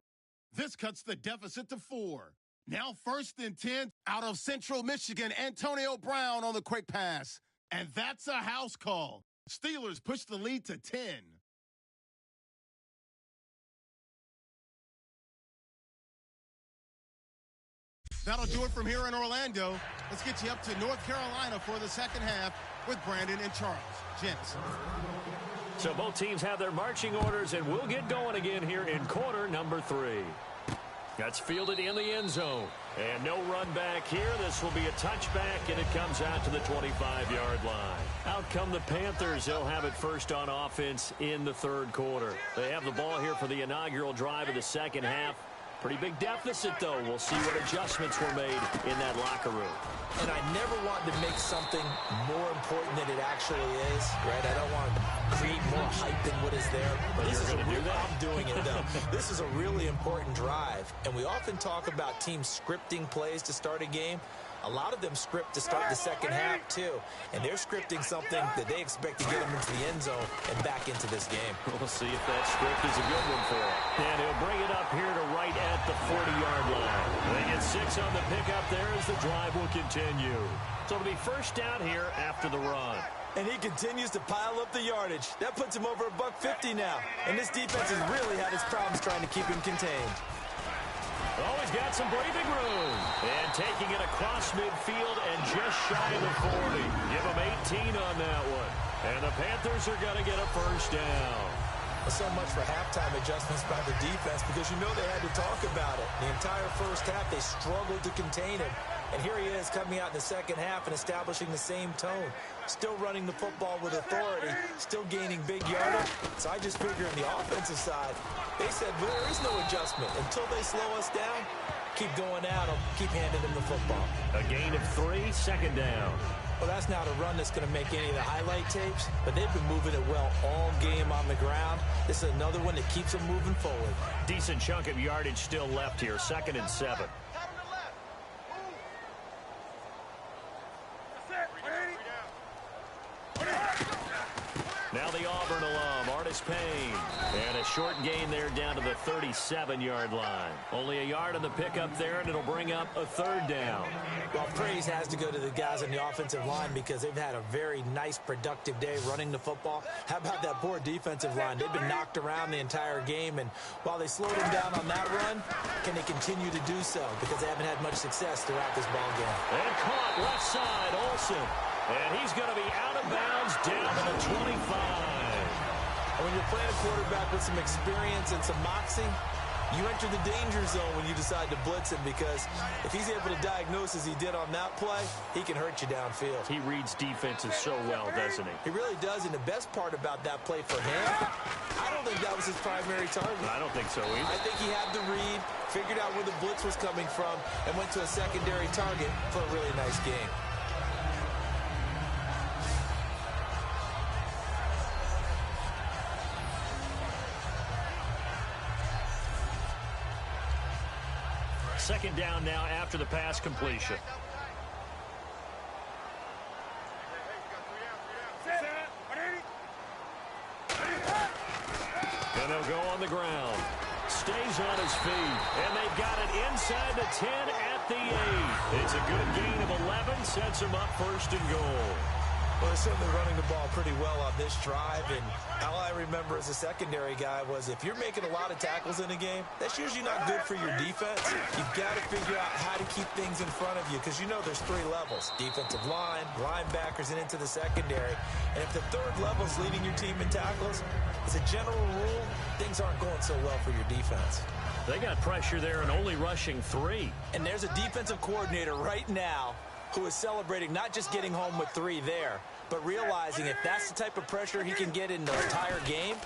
This cuts the deficit to 4. Now first and 10 out of Central Michigan, Antonio Brown on the quick pass. And that's a house call. Steelers push the lead to 10. That'll do it from here in Orlando. Let's get you up to North Carolina for the second half with Brandon and Charles. Gents. So both teams have their marching orders, and we'll get going again here in quarter number 3. That's fielded in the end zone. And no run back here. This will be a touchback, and it comes out to the 25-yard line. Out come the Panthers. They'll have it first on offense in the third quarter. They have the ball here for the inaugural drive of the second half. Pretty big deficit, though. We'll see what adjustments were made in that locker room. And I never want to make something more important than it actually is, right? I don't want to create more hype than what is there. But you're going to do that? I'm doing it, though. This is a really important drive. And we often talk about teams scripting plays to start a game. A lot of them script to start the second half, too. And they're scripting something that they expect to get them into the end zone and back into this game. We'll see if that script is a good one for him. And he'll bring it up here to right at the 40-yard line. They get 6 on the pickup there as the drive will continue. So it'll be first down here after the run. And he continues to pile up the yardage. That puts him over $150 now. And this defense has really had its problems trying to keep him contained. Oh, he's got some breathing room. And taking it across midfield and just shy of the 40. Give him 18 on that one. And the Panthers are going to get a first down. So much for halftime adjustments by the defense because you know they had to talk about it. The entire first half, they struggled to contain him. And here he is coming out in the second half and establishing the same tone. Still running the football with authority, still gaining big yardage. So I just figure on the offensive side, they said, well, there is no adjustment. Until they slow us down, keep going at them, keep handing them the football. A gain of 3, second down. Well, that's not a run that's going to make any of the highlight tapes, but they've been moving it well all game on the ground. This is another one that keeps them moving forward. Decent chunk of yardage still left here, 2nd and 7. Now the Auburn alum, Artis Payne. And a short gain there down to the 37-yard line. Only a yard on the pickup there, and it'll bring up a third down. Well, praise has to go to the guys on the offensive line because they've had a very nice, productive day running the football. How about that poor defensive line? They've been knocked around the entire game, and while they slowed them down on that run, can they continue to do so? Because they haven't had much success throughout this ball game. And caught left side, Olsen. And he's going to be out of bounds down to the 25. And when you're playing a quarterback with some experience and some moxie, you enter the danger zone when you decide to blitz him because if he's able to diagnose as he did on that play, he can hurt you downfield. He reads defenses so well, doesn't he? He really does, and the best part about that play for him, I don't think that was his primary target. I don't think so either. I think he had the read, figured out where the blitz was coming from, and went to a secondary target for a really nice game. Second down now after the pass completion. And they'll go on the ground. Stays on his feet. And they've got it inside the 10 at the 8. It's a good gain of 11. Sets him up first and goal. Well, they're certainly running the ball pretty well on this drive, and all I remember as a secondary guy was if you're making a lot of tackles in a game, that's usually not good for your defense. You've got to figure out how to keep things in front of you because you know there's 3 levels, defensive line, linebackers, and into the secondary. And if the third level is leading your team in tackles, as a general rule, things aren't going so well for your defense. They got pressure there and only rushing 3. And there's a defensive coordinator right now who is celebrating not just getting home with 3 there, but realizing if that's the type of pressure he can get in the entire game,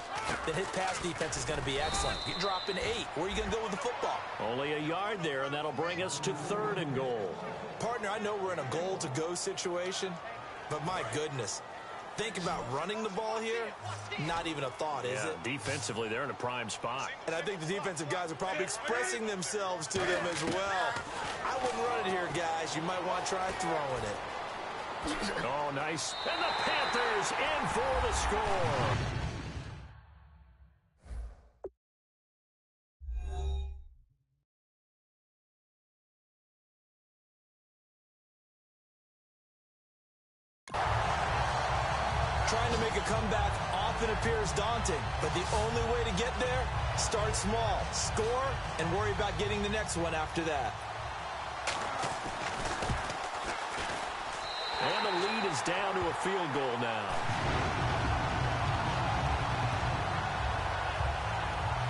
then his pass defense is going to be excellent. You're dropping 8. Where are you going to go with the football? Only a yard there, and that'll bring us to 3rd and goal. Partner, I know we're in a goal-to-go situation, but my goodness, think about running the ball here. Not even a thought, is it? Defensively, they're in a prime spot. And I think the defensive guys are probably expressing themselves to them as well. I wouldn't run it here, guys. You might want to try throwing it. Oh, nice. And the Panthers in for the score. Trying to make a comeback often appears daunting, but the only way to get there, start small, score, and worry about getting the next one after that. And the lead is down to a field goal now.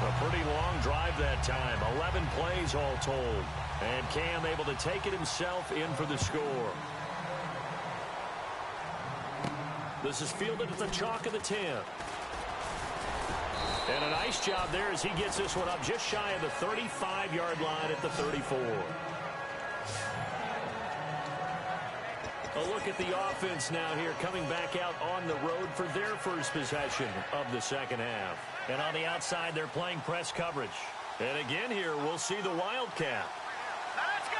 A pretty long drive that time. 11 plays all told. And Cam able to take it himself in for the score. This is fielded at the chalk of the 10. And a nice job there as he gets this one up just shy of the 35-yard line at the 34. A look at the offense now here, coming back out on the road for their first possession of the second half. And on the outside, they're playing press coverage. And again here, we'll see the Wildcat. Now let's go.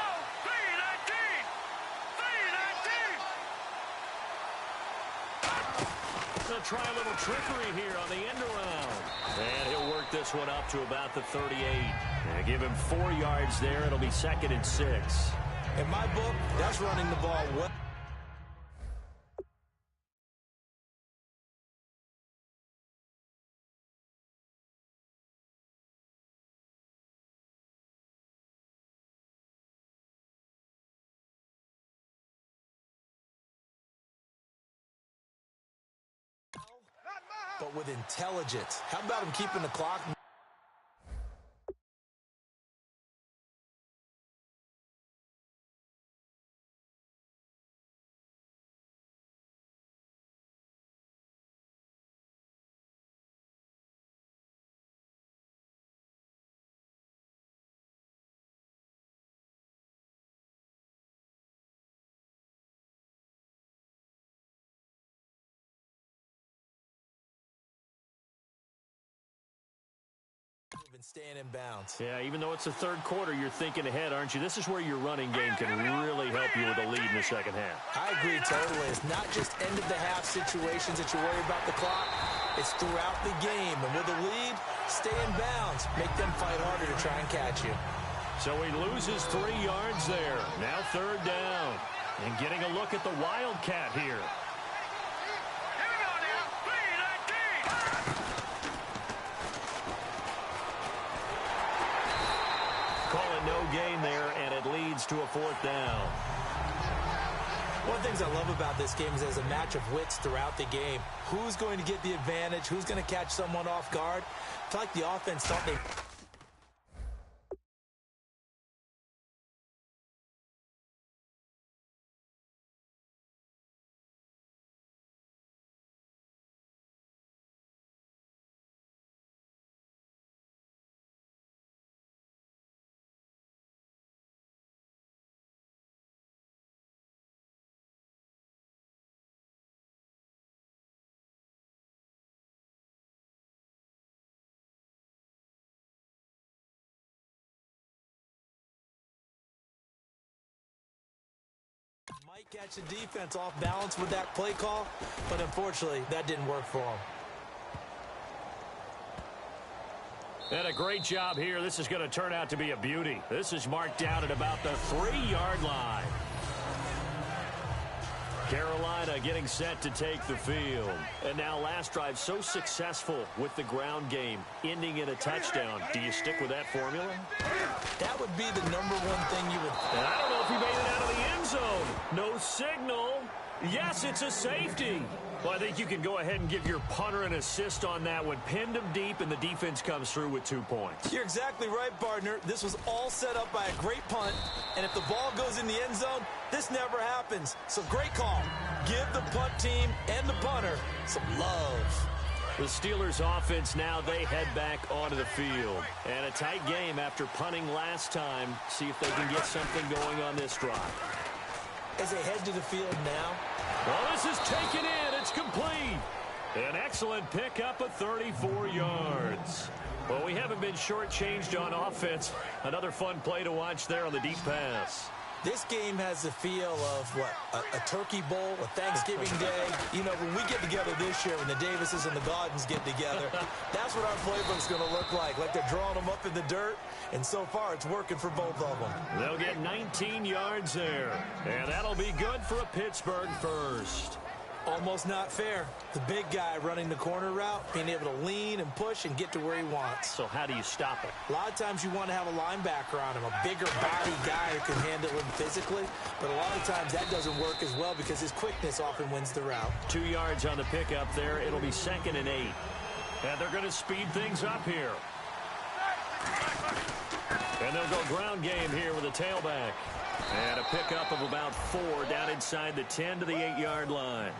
3-19. They'll try a little trickery here on the end around. And he'll work this one up to about the 38. And give him 4 yards there. It'll be 2nd and 6. In my book, that's running the ball well. But with intelligence. How about him keeping the clock? And staying in bounds. Yeah, even though it's the third quarter, you're thinking ahead, aren't you? This is where your running game can really help you with a lead in the second half. I agree totally. It's not just end-of-the-half situations that you worry about the clock. It's throughout the game. And with a lead, stay in bounds. Make them fight harder to try and catch you. So he loses 3 yards there. Now 3rd down. And getting a look at the Wildcat here. Here we go now. 3-19. Call it no gain there, and it leads to a 4th down. One of the things I love about this game is there's a match of wits throughout the game. Who's going to get the advantage? Who's going to catch someone off guard? I feel like the offense thought they... might catch the defense off balance with that play call, but unfortunately, that didn't work for him. And a great job here. This is going to turn out to be a beauty. This is marked down at about the 3-yard line. Carolina getting set to take the field. And now last drive so successful with the ground game, ending in a touchdown. Do you stick with that formula? That would be the number one thing you would... And I don't know if he made it out of the end zone. No signal. Yes, it's a safety. Well, I think you can go ahead and give your punter an assist on that one. Pinned him deep, and the defense comes through with 2 points. You're exactly right, partner. This was all set up by a great punt, and if the ball goes in the end zone, this never happens. So great call. Give the punt team and the punter some love. The Steelers offense now, they head back onto the field. And a tight game after punting last time. See if they can get something going on this drive. As they head to the field now. Well, this is taken in. It's complete. An excellent pickup of 34 yards. Well, we haven't been shortchanged on offense. Another fun play to watch there on the deep pass. This game has the feel of, a turkey bowl, a Thanksgiving day. You know, when we get together this year, when the Davises and the Gaudens get together, that's what our playbook's going to look like. Like they're drawing them up in the dirt, and so far it's working for both of them. They'll get 19 yards there, and that'll be good for a Pittsburgh first. Almost not fair. The big guy running the corner route, being able to lean and push and get to where he wants. So how do you stop it? A lot of times you want to have a linebacker on him, a bigger body guy who can handle him physically. But a lot of times that doesn't work as well because his quickness often wins the route. 2 yards on the pickup there. It'll be 2nd and 8. And they're going to speed things up here. And they'll go ground game here with a tailback. And a pickup of about 4 down inside the 10 to the 8-yard line.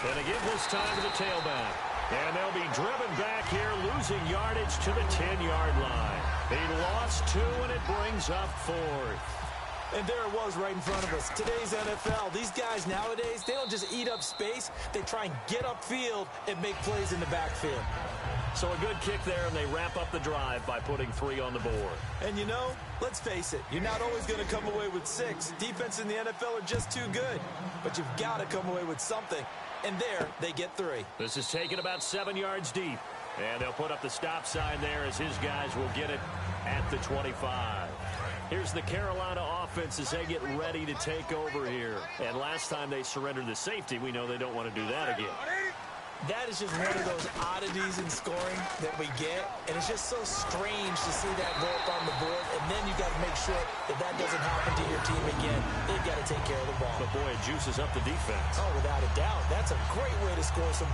And again this time to the tailback. And they'll be driven back here, losing yardage to the 10-yard line. He lost 2, and it brings up 4th. And there it was right in front of us. Today's NFL, these guys nowadays, they don't just eat up space. They try and get upfield and make plays in the backfield. So a good kick there, and they wrap up the drive by putting 3 on the board. And you know, let's face it, you're not always going to come away with 6. Defense in the NFL are just too good. But you've got to come away with something. And there, they get 3. This is taken about 7 yards deep. And they'll put up the stop sign there as his guys will get it at the 25. Here's the Carolina offense as they get ready to take over here. And last time they surrendered the safety, we know they don't want to do that again. That is just one of those oddities in scoring that we get. And it's just so strange to see that go up on the board. And then you got to make sure that that doesn't happen to your team again. They've got to take care of the ball. But boy, it juices up the defense. Oh, without a doubt. That's a great way to score some.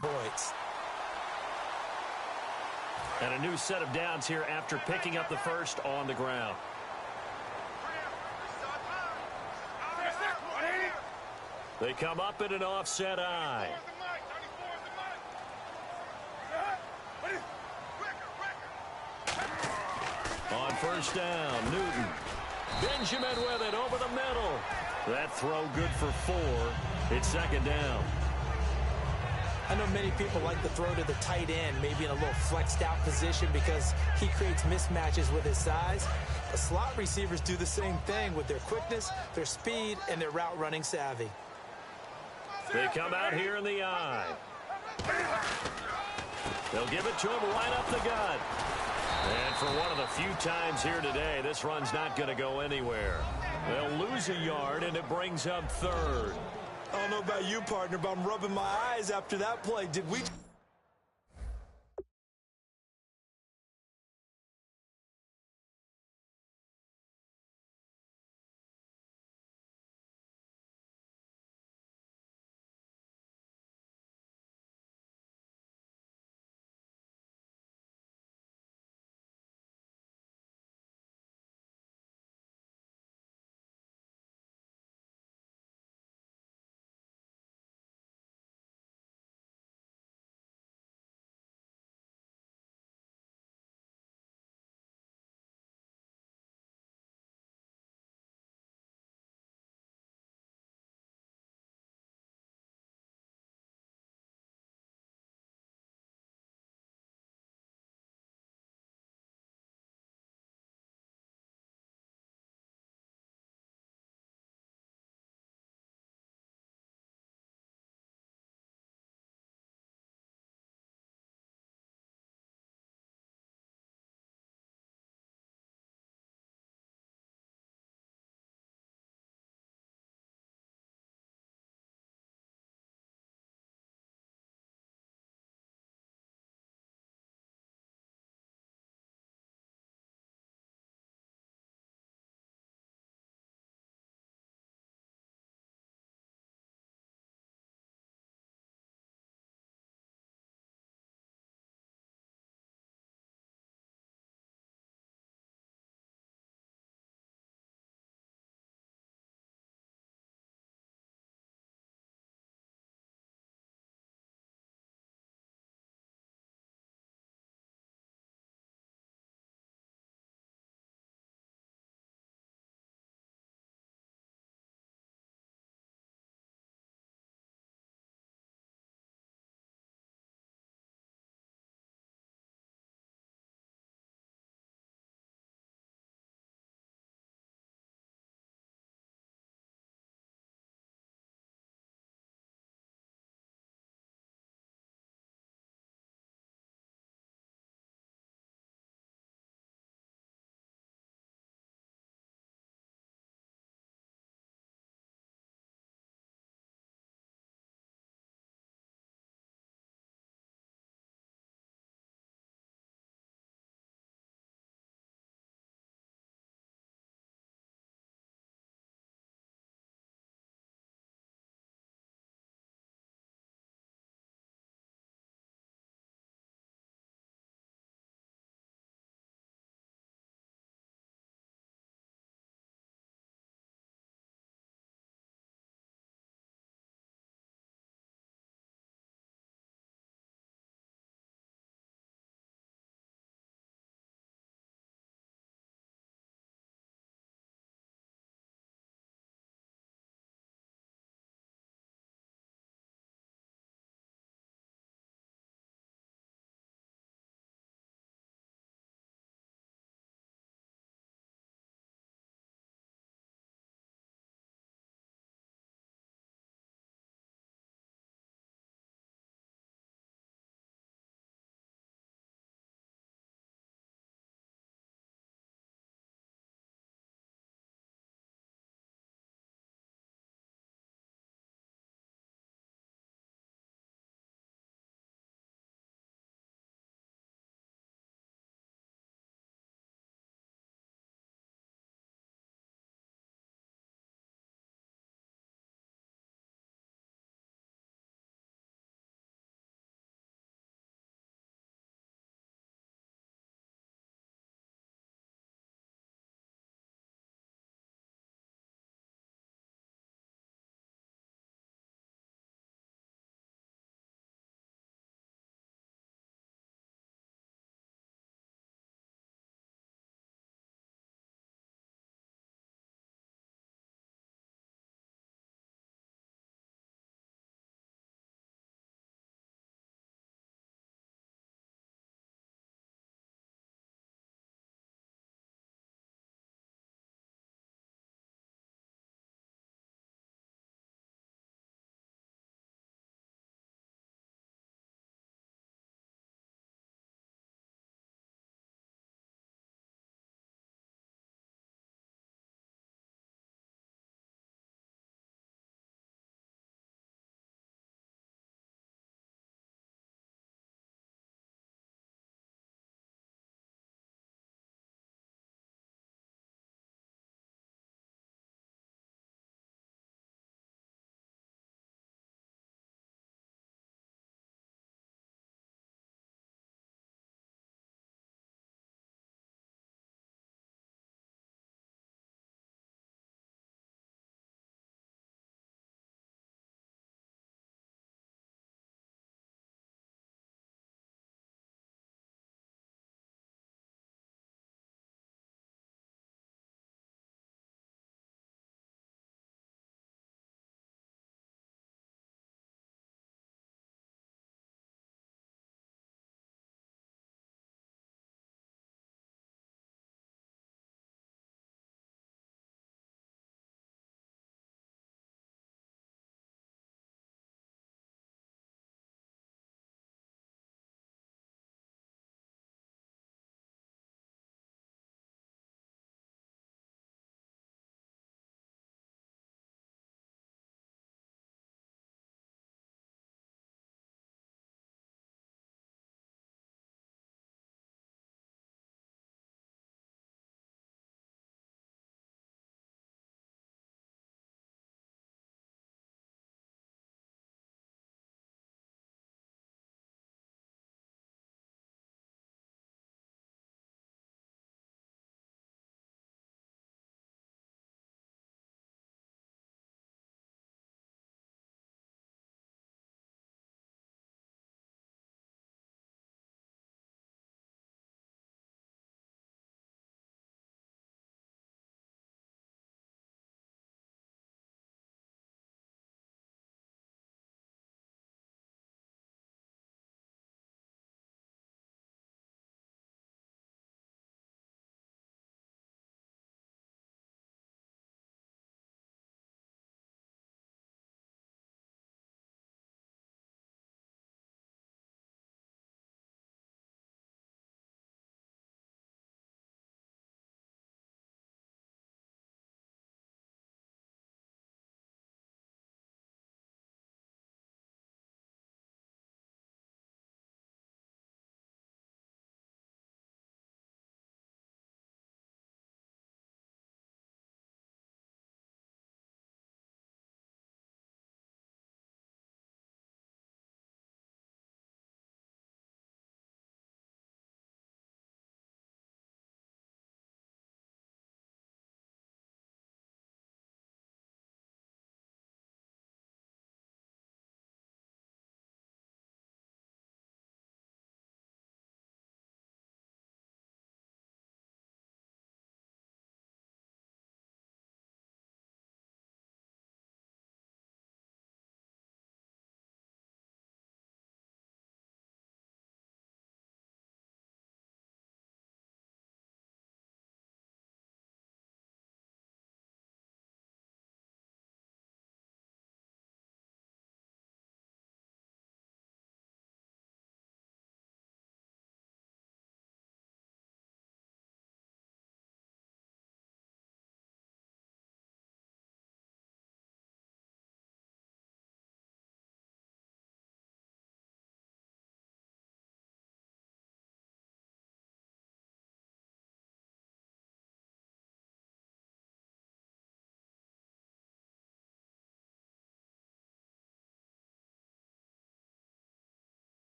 Points. And a new set of downs here after picking up the first on the ground. They come up in an offset eye. On first down, Newton. Benjamin with it over the middle. That throw good for 4. It's 2nd down. I know many people like to throw to the tight end, maybe in a little flexed out position because he creates mismatches with his size. But slot receivers do the same thing with their quickness, their speed, and their route running savvy. They come out here in the eye. They'll give it to him right up the gut. And for one of the few times here today, this run's not going to go anywhere. They'll lose a yard, and it brings up 3rd. I don't know about you, partner, but I'm rubbing my eyes after that play. Did we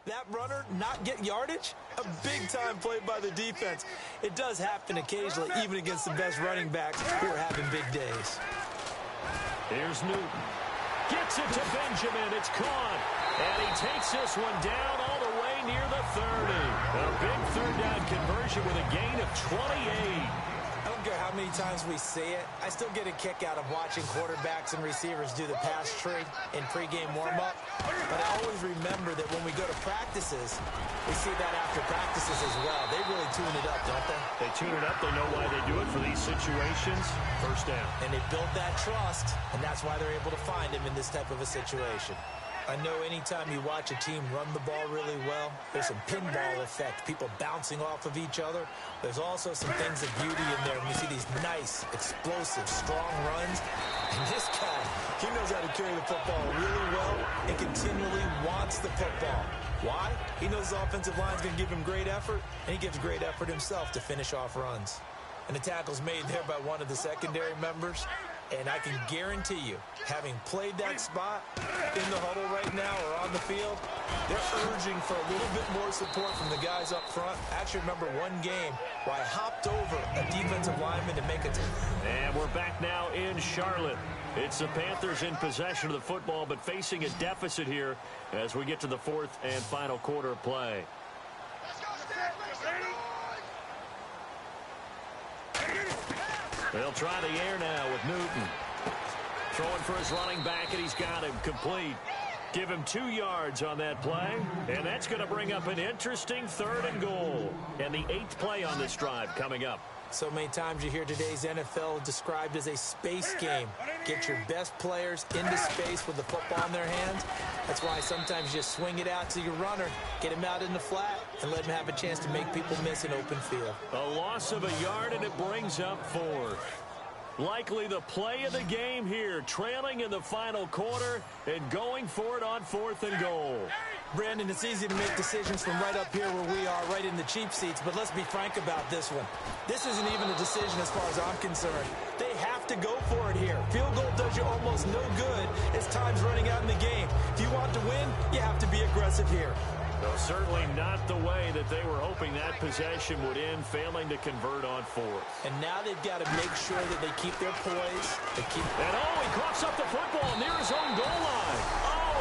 That runner not get yardage? A big-time play by the defense. It does happen occasionally, even against the best running backs who are having big days. Here's Newton. Gets it to Benjamin. It's caught. And he takes this one down all the way near the 30. A big third down conversion with a gain of 28. I don't care how many times we see it. I still get a kick out of watching quarterbacks and receivers do the pass tree in pregame warm-up. But I always remember that when we go to practices, we see that after practices as well. They really tune it up, don't they? They tune it up. They know why they do it for these situations. First down. And they build that trust, and that's why they're able to find him in this type of a situation. I know anytime you watch a team run the ball really well, there's some pinball effect, people bouncing off of each other. There's also some things of beauty in there when you see these nice, explosive, strong runs. And this guy, he knows how to carry the football really well and continually wants the football. Why? He knows the offensive line's going to give him great effort, and he gives great effort himself to finish off runs. And the tackle's made there by one of the secondary members. And I can guarantee you, having played that spot in the huddle right now or on the field, they're urging for a little bit more support from the guys up front. I actually remember one game where I hopped over a defensive lineman to make a tackle. And we're back now in Charlotte. It's the Panthers in possession of the football, but facing a deficit here as we get to the fourth and final quarter of play. They'll try the air now with Newton. Throwing for his running back, and he's got him complete. Give him 2 yards on that play, and that's going to bring up an interesting 3rd and goal. And the 8th play on this drive coming up. So many times you hear today's NFL described as a space game. Get your best players into space with the football in their hands. That's why sometimes you just swing it out to your runner, get him out in the flat, and let him have a chance to make people miss an open field. A loss of a yard, and it brings up 4th. Likely the play of the game here, trailing in the final quarter and going for it on 4th and goal. Brandon, it's easy to make decisions from right up here where we are, right in the cheap seats, but let's be frank about this one. This isn't even a decision as far as I'm concerned. They have to go for it here. Field goal does you almost no good as time's running out in the game. If you want to win, you have to be aggressive here. Well, certainly not the way that they were hoping that possession would end, failing to convert on 4th. And now they've got to make sure that they keep their poise. And he coughs up the football near his own goal line.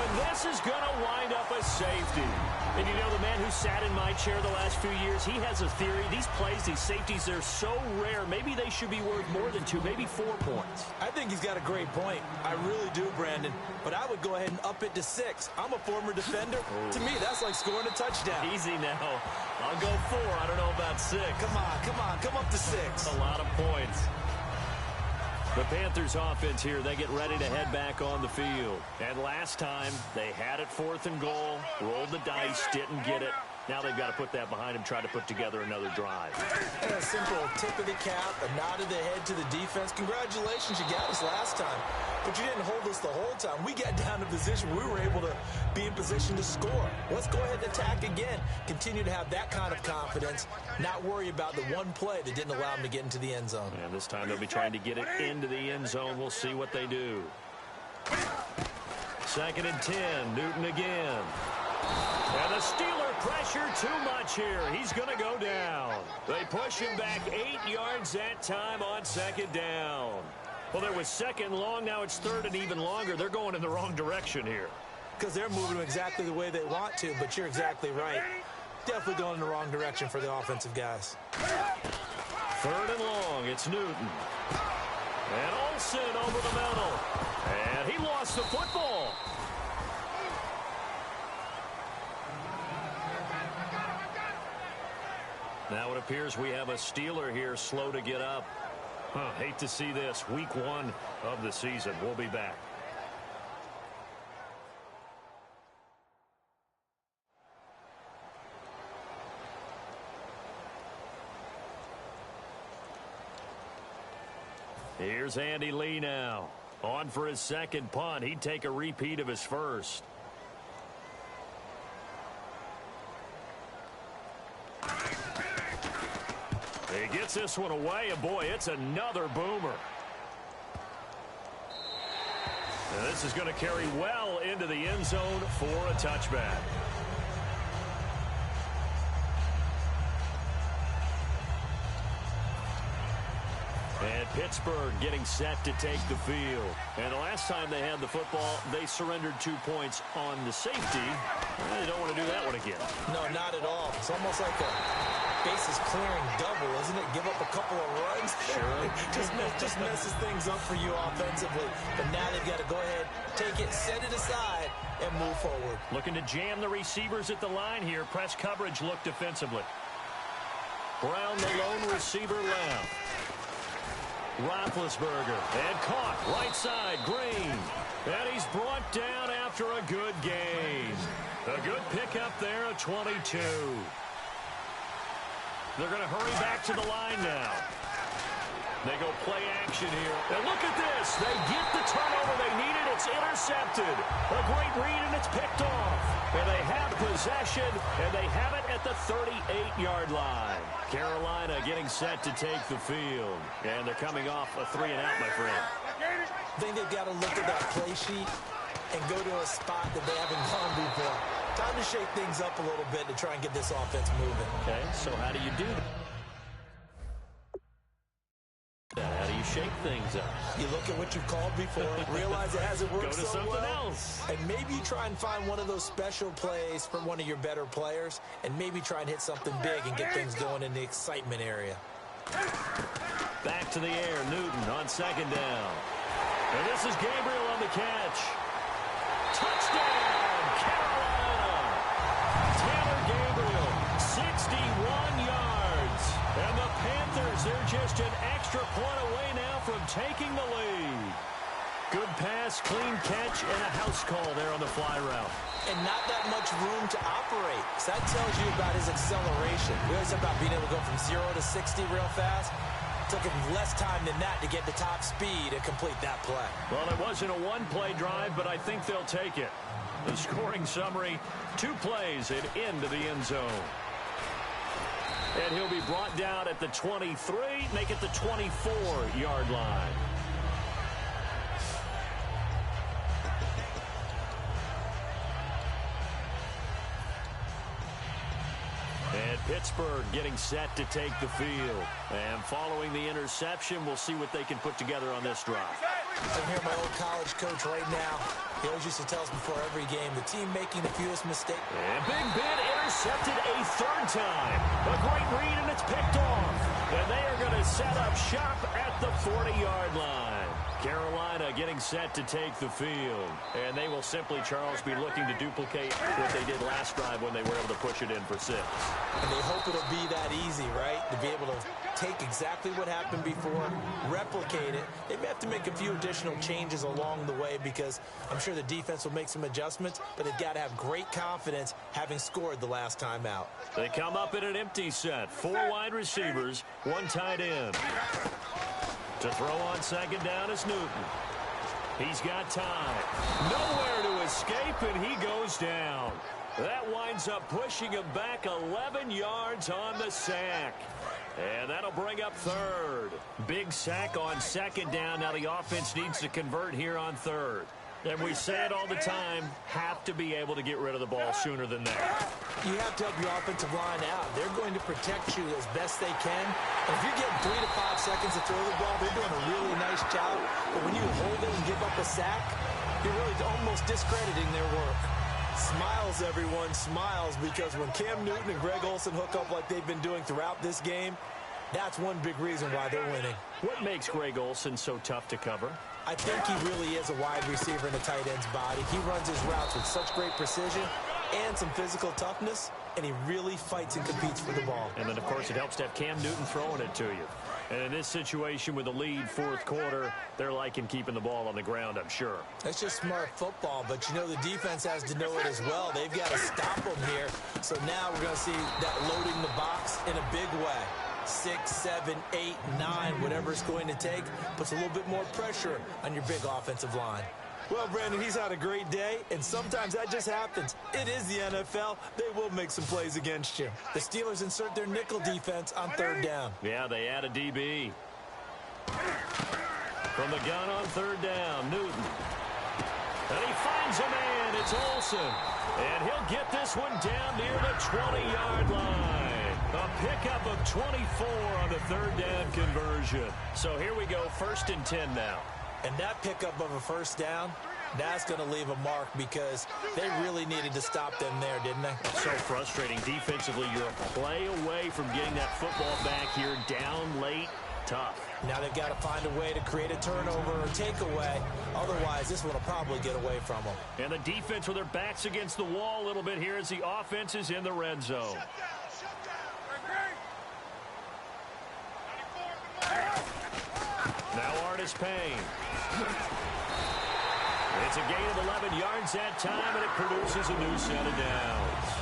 And this is going to wind up a safety. And you know, the man who sat in my chair the last few years, he has a theory. These plays, these safeties, they're so rare. Maybe they should be worth more than 2, maybe 4 points. I think he's got a great point. I really do, Brandon. But I would go ahead and up it to 6. I'm a former defender. To me, that's like scoring a touchdown. Easy now. I'll go 4. I don't know about 6. Come on. Come up to 6. A lot of points. The Panthers offense here, they get ready to head back on the field. And last time, they had it 4th and goal, rolled the dice, didn't get it. Now they've got to put that behind them, try to put together another drive. And a simple tip of the cap, a nod of the head to the defense. Congratulations, you got us last time. But you didn't hold us the whole time. We got down to position where we were able to be in position to score. Let's go ahead and attack again. Continue to have that kind of confidence, not worry about the one play that didn't allow them to get into the end zone. And this time they'll be trying to get it into the end zone. We'll see what they do. 2nd and 10, Newton again. And the Steeler pressure too much here. He's going to go down. They push him back 8 yards that time on 2nd down. Well, there was 2nd long. Now it's 3rd and even longer. They're going in the wrong direction here. Because they're moving exactly the way they want to, but you're exactly right. Definitely going in the wrong direction for the offensive guys. 3rd and long. It's Newton. And Olsen over the middle. And he lost the football. Now it appears we have a Steeler here slow to get up. Hate to see this. Week 1 of the season. We'll be back. Here's Andy Lee now. On for his 2nd punt. He'd take a repeat of his 1st. He gets this one away, and boy, it's another boomer. And this is going to carry well into the end zone for a touchback. And Pittsburgh getting set to take the field. And the last time they had the football, they surrendered 2 points on the safety. They don't want to do that one again. No, not at all. It's almost like a bases clearing double, isn't it? Give up a couple of runs. Sure. just messes things up for you offensively. But now they've got to go ahead, take it, set it aside, and move forward. Looking to jam the receivers at the line here. Press coverage look defensively. Brown, the lone receiver left. Roethlisberger, and caught right side, Green. And he's brought down after a good gain. A good pickup there, a 22. They're going to hurry back to the line now. They go play action here. And look at this. They get the turnover they needed. It's intercepted. A great read, and it's picked off. And they have possession, and they have it at the 38-yard line. Carolina getting set to take the field. And they're coming off a 3-and-out, my friend. I think they've got to look at that play sheet and go to a spot that they haven't gone before. Time to shake things up a little bit to try and get this offense moving. Okay, so how do you do that? How do you shake things up? You look at what you've called before, realize it hasn't worked so well. Go to something else. And maybe you try and find one of those special plays for one of your better players, and maybe try and hit something big and get things going in the excitement area. Back to the air, Newton on second down. And this is Gabriel on the catch. Touchdown, Carolina! Taylor Gabriel, 61 yards. And the Panthers, they're just an extra point away now from taking the lead. Good pass, clean catch, and a house call there on the fly route. And not that much room to operate. So that tells you about his acceleration. We always talk about being able to go from 0 to 60 real fast. Took him less time than that to get the top speed and complete that play. Well, it wasn't a one-play drive, but I think they'll take it. The scoring summary, 2 plays and into the end zone. And he'll be brought down at the 23, make it the 24-yard line. And Pittsburgh getting set to take the field. And following the interception, we'll see what they can put together on this drive. I'm here, my old college coach right now. He always used to tell us before every game, the team making the fewest mistakes. And Big Ben intercepted a 3rd time. A great read, and it's picked off. And they are going to set up shop at the 40-yard line. Carolina getting set to take the field. And they will simply, Charles, be looking to duplicate what they did last drive when they were able to push it in for 6. And they hope it'll be that easy, right? To be able to take exactly what happened before, replicate it. They may have to make a few additional changes along the way because I'm sure the defense will make some adjustments, but they've got to have great confidence having scored the last time out. They come up in an empty set. 4 wide receivers, 1 tight end. To throw on second down is Newton. He's got time. Nowhere to escape, and he goes down. That winds up pushing him back 11 yards on the sack. And that'll bring up 3rd. Big sack on second down. Now the offense needs to convert here on 3rd. And we say it all the time, have to be able to get rid of the ball sooner than that. You have to help your offensive line out. They're going to protect you as best they can. And if you're getting 3 to 5 seconds to throw the ball, they're doing a really nice job. But when you hold it and give up a sack, you're really almost discrediting their work. Smiles, everyone, smiles, because when Cam Newton and Greg Olsen hook up like they've been doing throughout this game, that's one big reason why they're winning. What makes Greg Olsen so tough to cover? I think he really is a wide receiver in a tight end's body. He runs his routes with such great precision and some physical toughness, and he really fights and competes for the ball. And then, of course, it helps to have Cam Newton throwing it to you. And in this situation with the lead 4th quarter, they're liking keeping the ball on the ground, I'm sure. That's just smart football, but you know the defense has to know it as well. They've got to stop them here. So now we're going to see that loading the box in a big way. 6, 7, 8, 9, whatever it's going to take, puts a little bit more pressure on your big offensive line. Well, Brandon, he's had a great day, and sometimes that just happens. It is the NFL. They will make some plays against you. The Steelers insert their nickel defense on 3rd down. Yeah, they add a DB. From the gun on 3rd down, Newton. And he finds a man. It's Olsen. And he'll get this one down near the 20-yard line. A pickup of 24 on the third down conversion. So here we go, 1st and 10 now. And that pickup of a first down, that's going to leave a mark because they really needed to stop them there, didn't they? So frustrating. Defensively, you're a play away from getting that football back here down late. Tough. Now they've got to find a way to create a turnover or takeaway. Otherwise, this one will probably get away from them. And the defense with their backs against the wall a little bit here as the offense is in the red zone. Now Artis Payne. It's a gain of 11 yards that time, and it produces a new set of downs.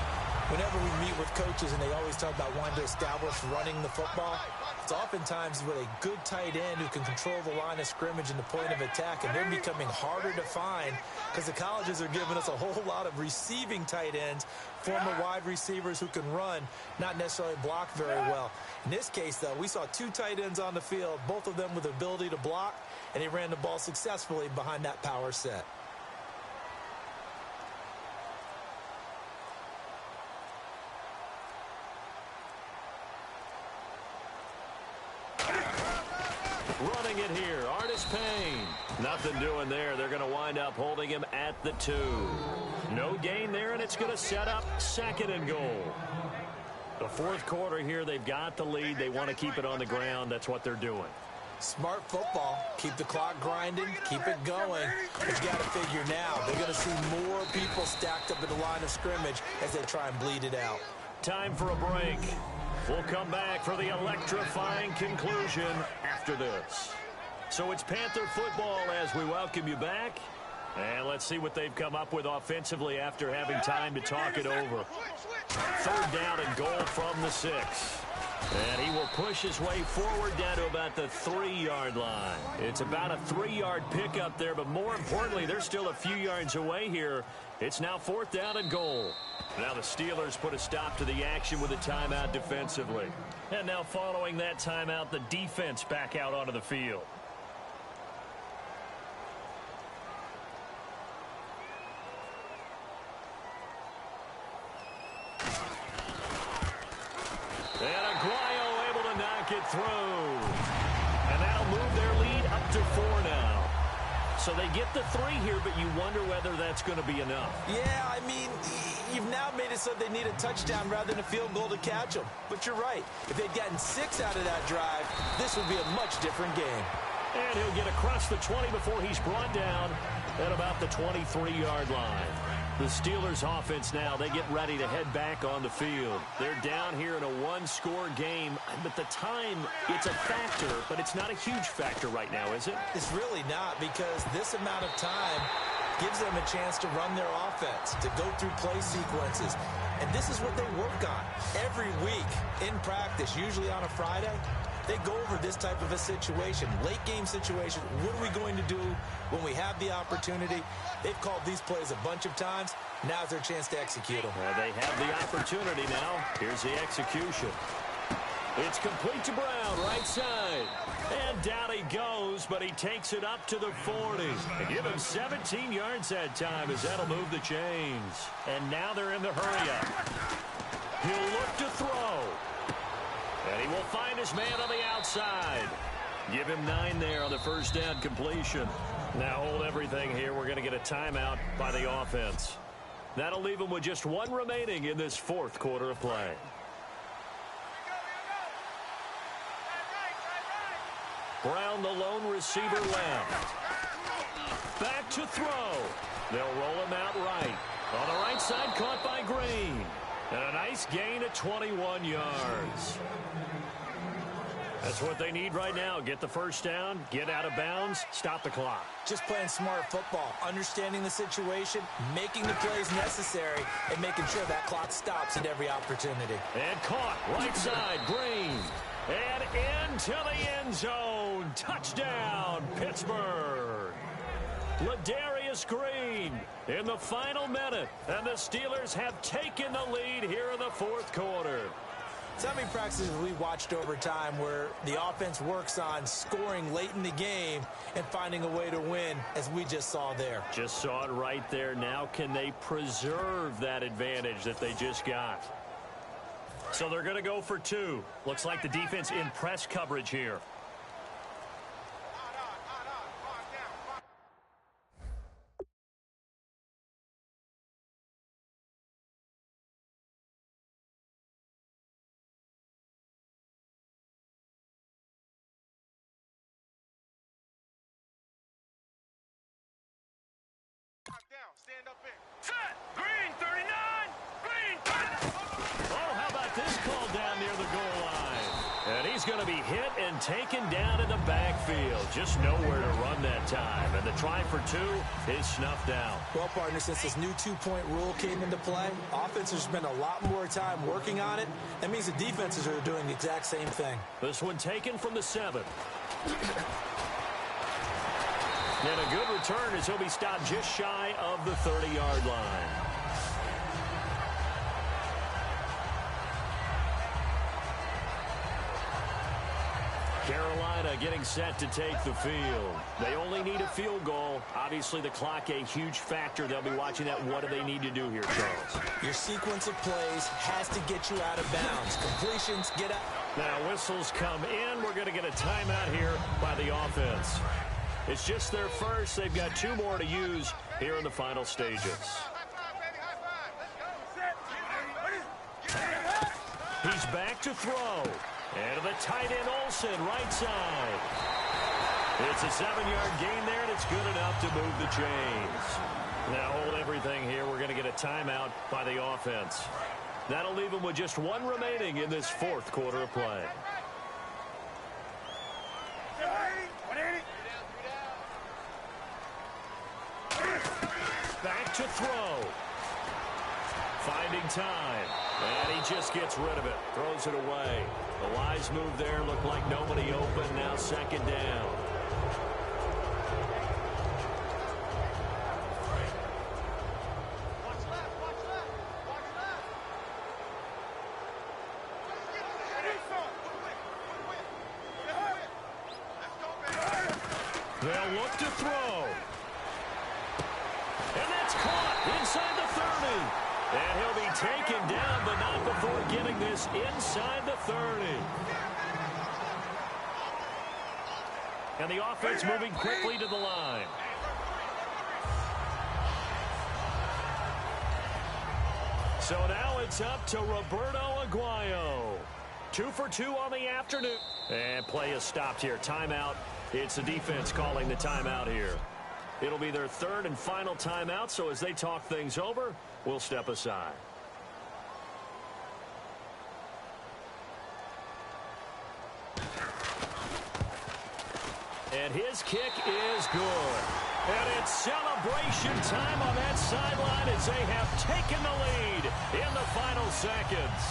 Whenever we meet with coaches and they always talk about wanting to establish running the football, it's oftentimes with a good tight end who can control the line of scrimmage and the point of attack, and they're becoming harder to find because the colleges are giving us a whole lot of receiving tight ends, former wide receivers who can run, not necessarily block very well. In this case, though, we saw 2 tight ends on the field, both of them with the ability to block, and they ran the ball successfully behind that power set. Running it here, Artis Payne. Nothing doing there. They're going to wind up holding him at the 2. No gain there, and it's going to set up 2nd and goal. The 4th quarter here, they've got the lead. They want to keep it on the ground. That's what they're doing. Smart football. Keep the clock grinding. Keep it going. But you got to figure now, they're going to see more people stacked up in the line of scrimmage as they try and bleed it out. Time for a break. We'll come back for the electrifying conclusion after this. So it's Panther football as we welcome you back. And let's see what they've come up with offensively after having time to talk it over. 3rd down and goal from the 6. And he will push his way forward down to about the 3-yard line. It's about a 3-yard pickup there, but more importantly, they're still a few yards away here. It's now 4th down and goal. Now the Steelers put a stop to the action with a timeout defensively. And now following that timeout, the defense back out onto the field. And Aguayo able to knock it through. And that'll move their lead up to 4 now. So they get the 3 here, but you wonder whether that's going to be enough. Yeah, I mean, you've now made it so they need a touchdown rather than a field goal to catch them. But you're right. If they'd gotten 6 out of that drive, this would be a much different game. And he'll get across the 20 before he's brought down at about the 23-yard line. The Steelers offense now, they get ready to head back on the field. They're down here in a 1-score game, but the time, it's a factor, but it's not a huge factor right now, is it? It's really not, because this amount of time gives them a chance to run their offense, to go through play sequences. And this is what they work on every week in practice, usually on a Friday. They go over this type of a situation, late game situation. What are we going to do when we have the opportunity? They've called these plays a bunch of times. Now's their chance to execute them. Well, they have the opportunity now. Here's the execution. It's complete to Brown, right side. And down he goes, but he takes it up to the 40. They give him 17 yards that time as that'll move the chains. And now they're in the hurry-up. He'll look to throw. And he will find his man on the outside. Give him 9 there on the first down completion. Now hold everything here. We're going to get a timeout by the offense. That'll leave him with just 1 remaining in this 4th quarter of play. Brown, the lone receiver, left. Back to throw. They'll roll him out right. On the right side, caught by Green. And a nice gain of 21 yards. That's what they need right now. Get the first down, get out of bounds, stop the clock. Just playing smart football, understanding the situation, making the plays necessary, and making sure that clock stops at every opportunity. And caught, right side, Green. And into the end zone. Touchdown, Pittsburgh. Ladarius Green in the final minute. And the Steelers have taken the lead here in the 4th quarter. So many practices we watched over time where the offense works on scoring late in the game and finding a way to win, as we just saw there. Just saw it right there. Now can they preserve that advantage that they just got? So they're going to go for 2. Looks like the defense in press coverage here. Down, stand up in. Set! Green 39! Green 39! Oh, how about this call down near the goal line? And he's going to be hit and taken down in the backfield. Just nowhere to run that time. And the try for 2 is snuffed out. Well, partner, since this new 2-point rule came into play, offenses spend a lot more time working on it. That means the defenses are doing the exact same thing. This one taken from the 7. And a good return as he'll be stopped just shy of the 30-yard line. Carolina getting set to take the field. They only need a field goal. Obviously, the clock a huge factor. They'll be watching that. What do they need to do here, Charles? Your sequence of plays has to get you out of bounds. Completions, get out. Now, whistles come in. We're going to get a timeout here by the offense. It's just their first. They've got 2 more to use here in the final stages. He's back to throw. And to the tight end, Olsen, right side. It's a 7-yard gain there, and it's good enough to move the chains. Now hold everything here. We're going to get a timeout by the offense. That'll leave them with just 1 remaining in this 4th quarter of play. Back to throw. Finding time. And he just gets rid of it. Throws it away. The wise move there. Looked like nobody open. Now 2nd down. They'll look to throw. And that's caught inside the 30. And he'll be taken down, but not before getting this inside the 30. And the offense moving quickly to the line. So now it's up to Roberto Aguayo. 2 for 2 on the afternoon. And play is stopped here. Timeout. It's the defense calling the timeout here. It'll be their 3rd and final timeout, so as they talk things over, we'll step aside. And his kick is good. And it's celebration time on that sideline as they have taken the lead in the final seconds.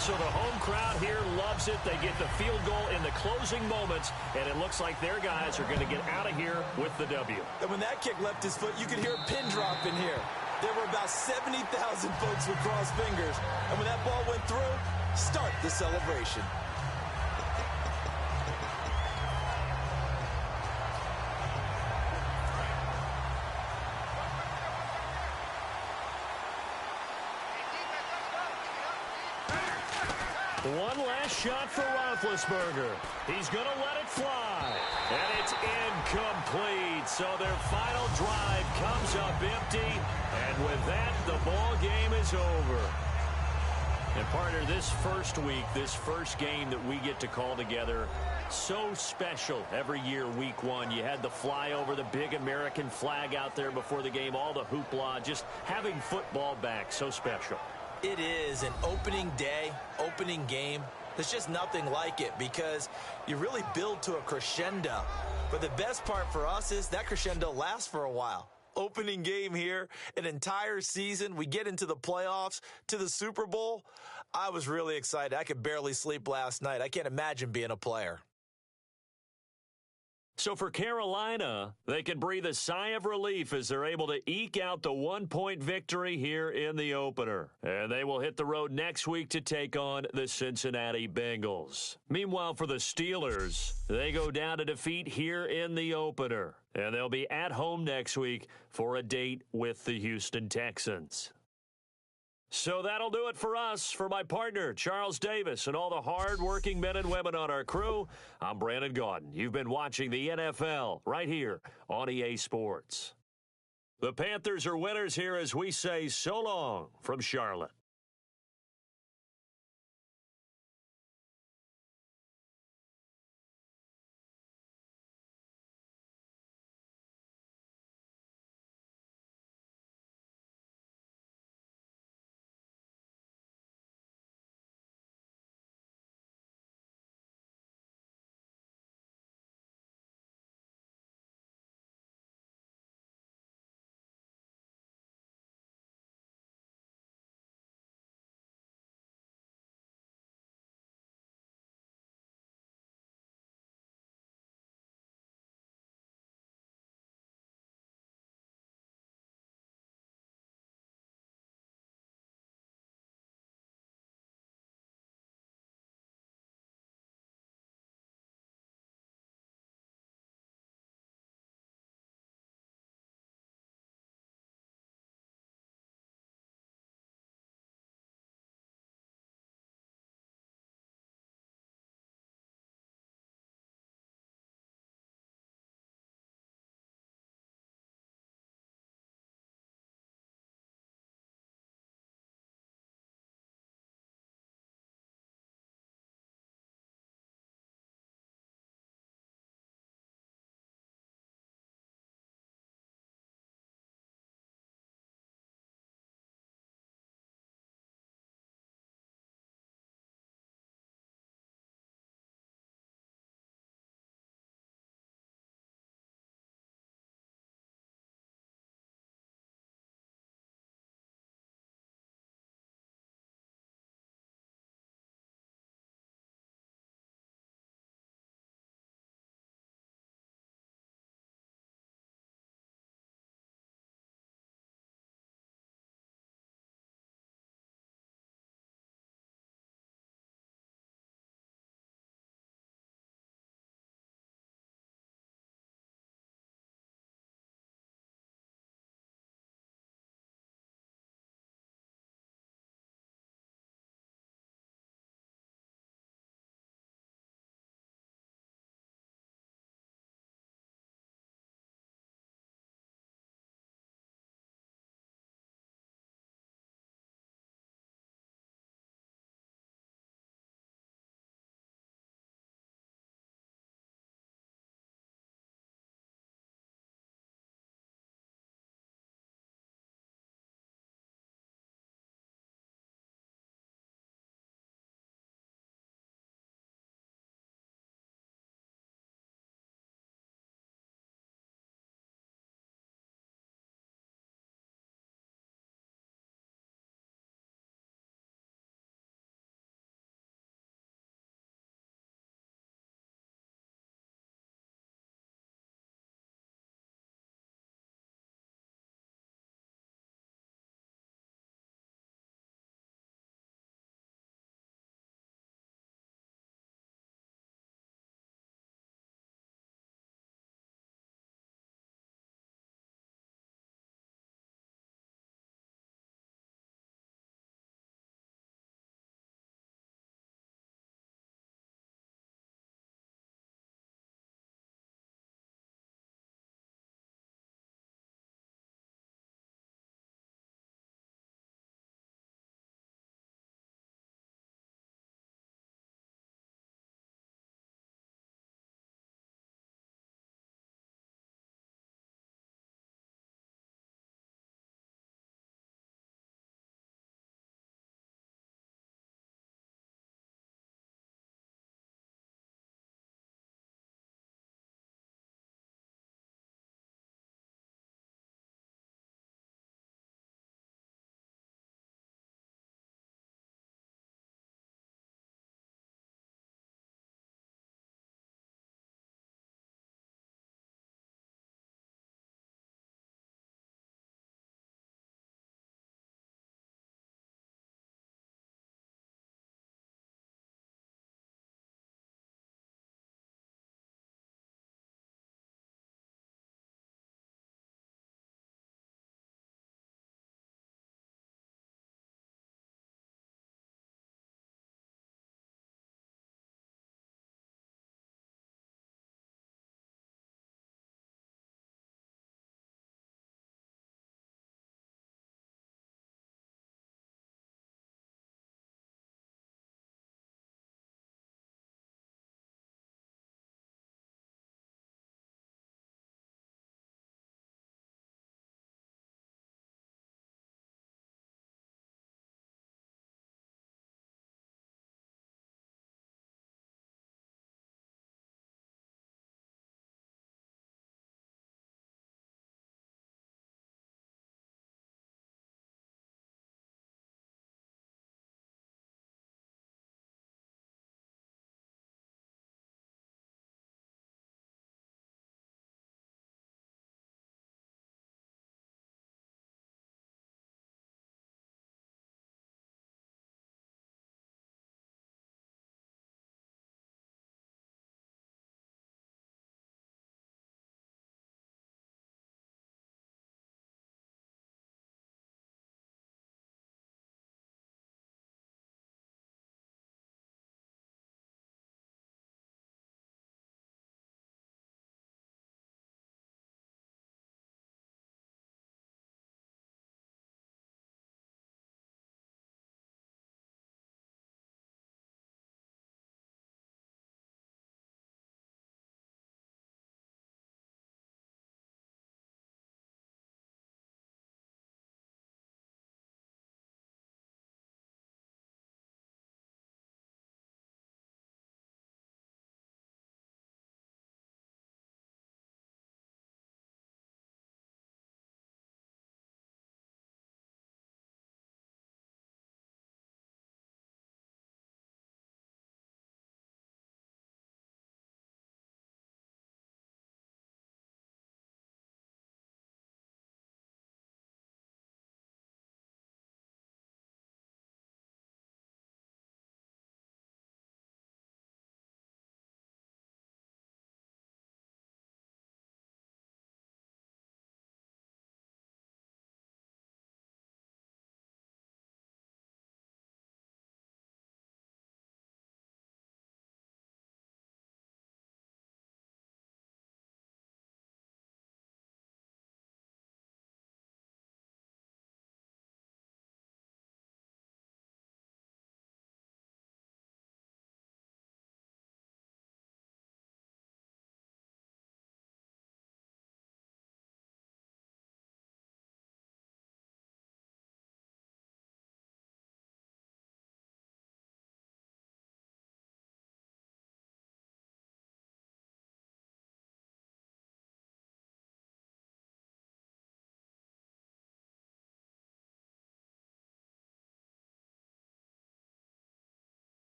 So the home crowd here loves it. They get the field goal in the closing moments, and it looks like their guys are going to get out of here with the W. And when that kick left his foot, you could hear a pin drop in here. There were about 70,000 folks with crossed fingers. And when that ball went through, start the celebration. One last shot for Roethlisberger. He's going to let it fly. And it's incomplete. So their final drive comes up empty. And with that, the ball game is over. And partner, this first week, this first game that we get to call together, so special every year, week 1. You had the flyover, the big American flag out there before the game, all the hoopla, just having football back, so special. It is an opening day, opening game. There's just nothing like it because you really build to a crescendo. But the best part for us is that crescendo lasts for a while. Opening game here, an entire season. We get into the playoffs, to the Super Bowl. I was really excited. I could barely sleep last night. I can't imagine being a player. So for Carolina, they can breathe a sigh of relief as they're able to eke out the 1-point victory here in the opener. And they will hit the road next week to take on the Cincinnati Bengals. Meanwhile, for the Steelers, they go down to defeat here in the opener. And they'll be at home next week for a date with the Houston Texans. So that'll do it for us. For my partner, Charles Davis, and all the hard-working men and women on our crew, I'm Brandon Gaudin. You've been watching the NFL right here on EA Sports. The Panthers are winners here as we say so long from Charlotte.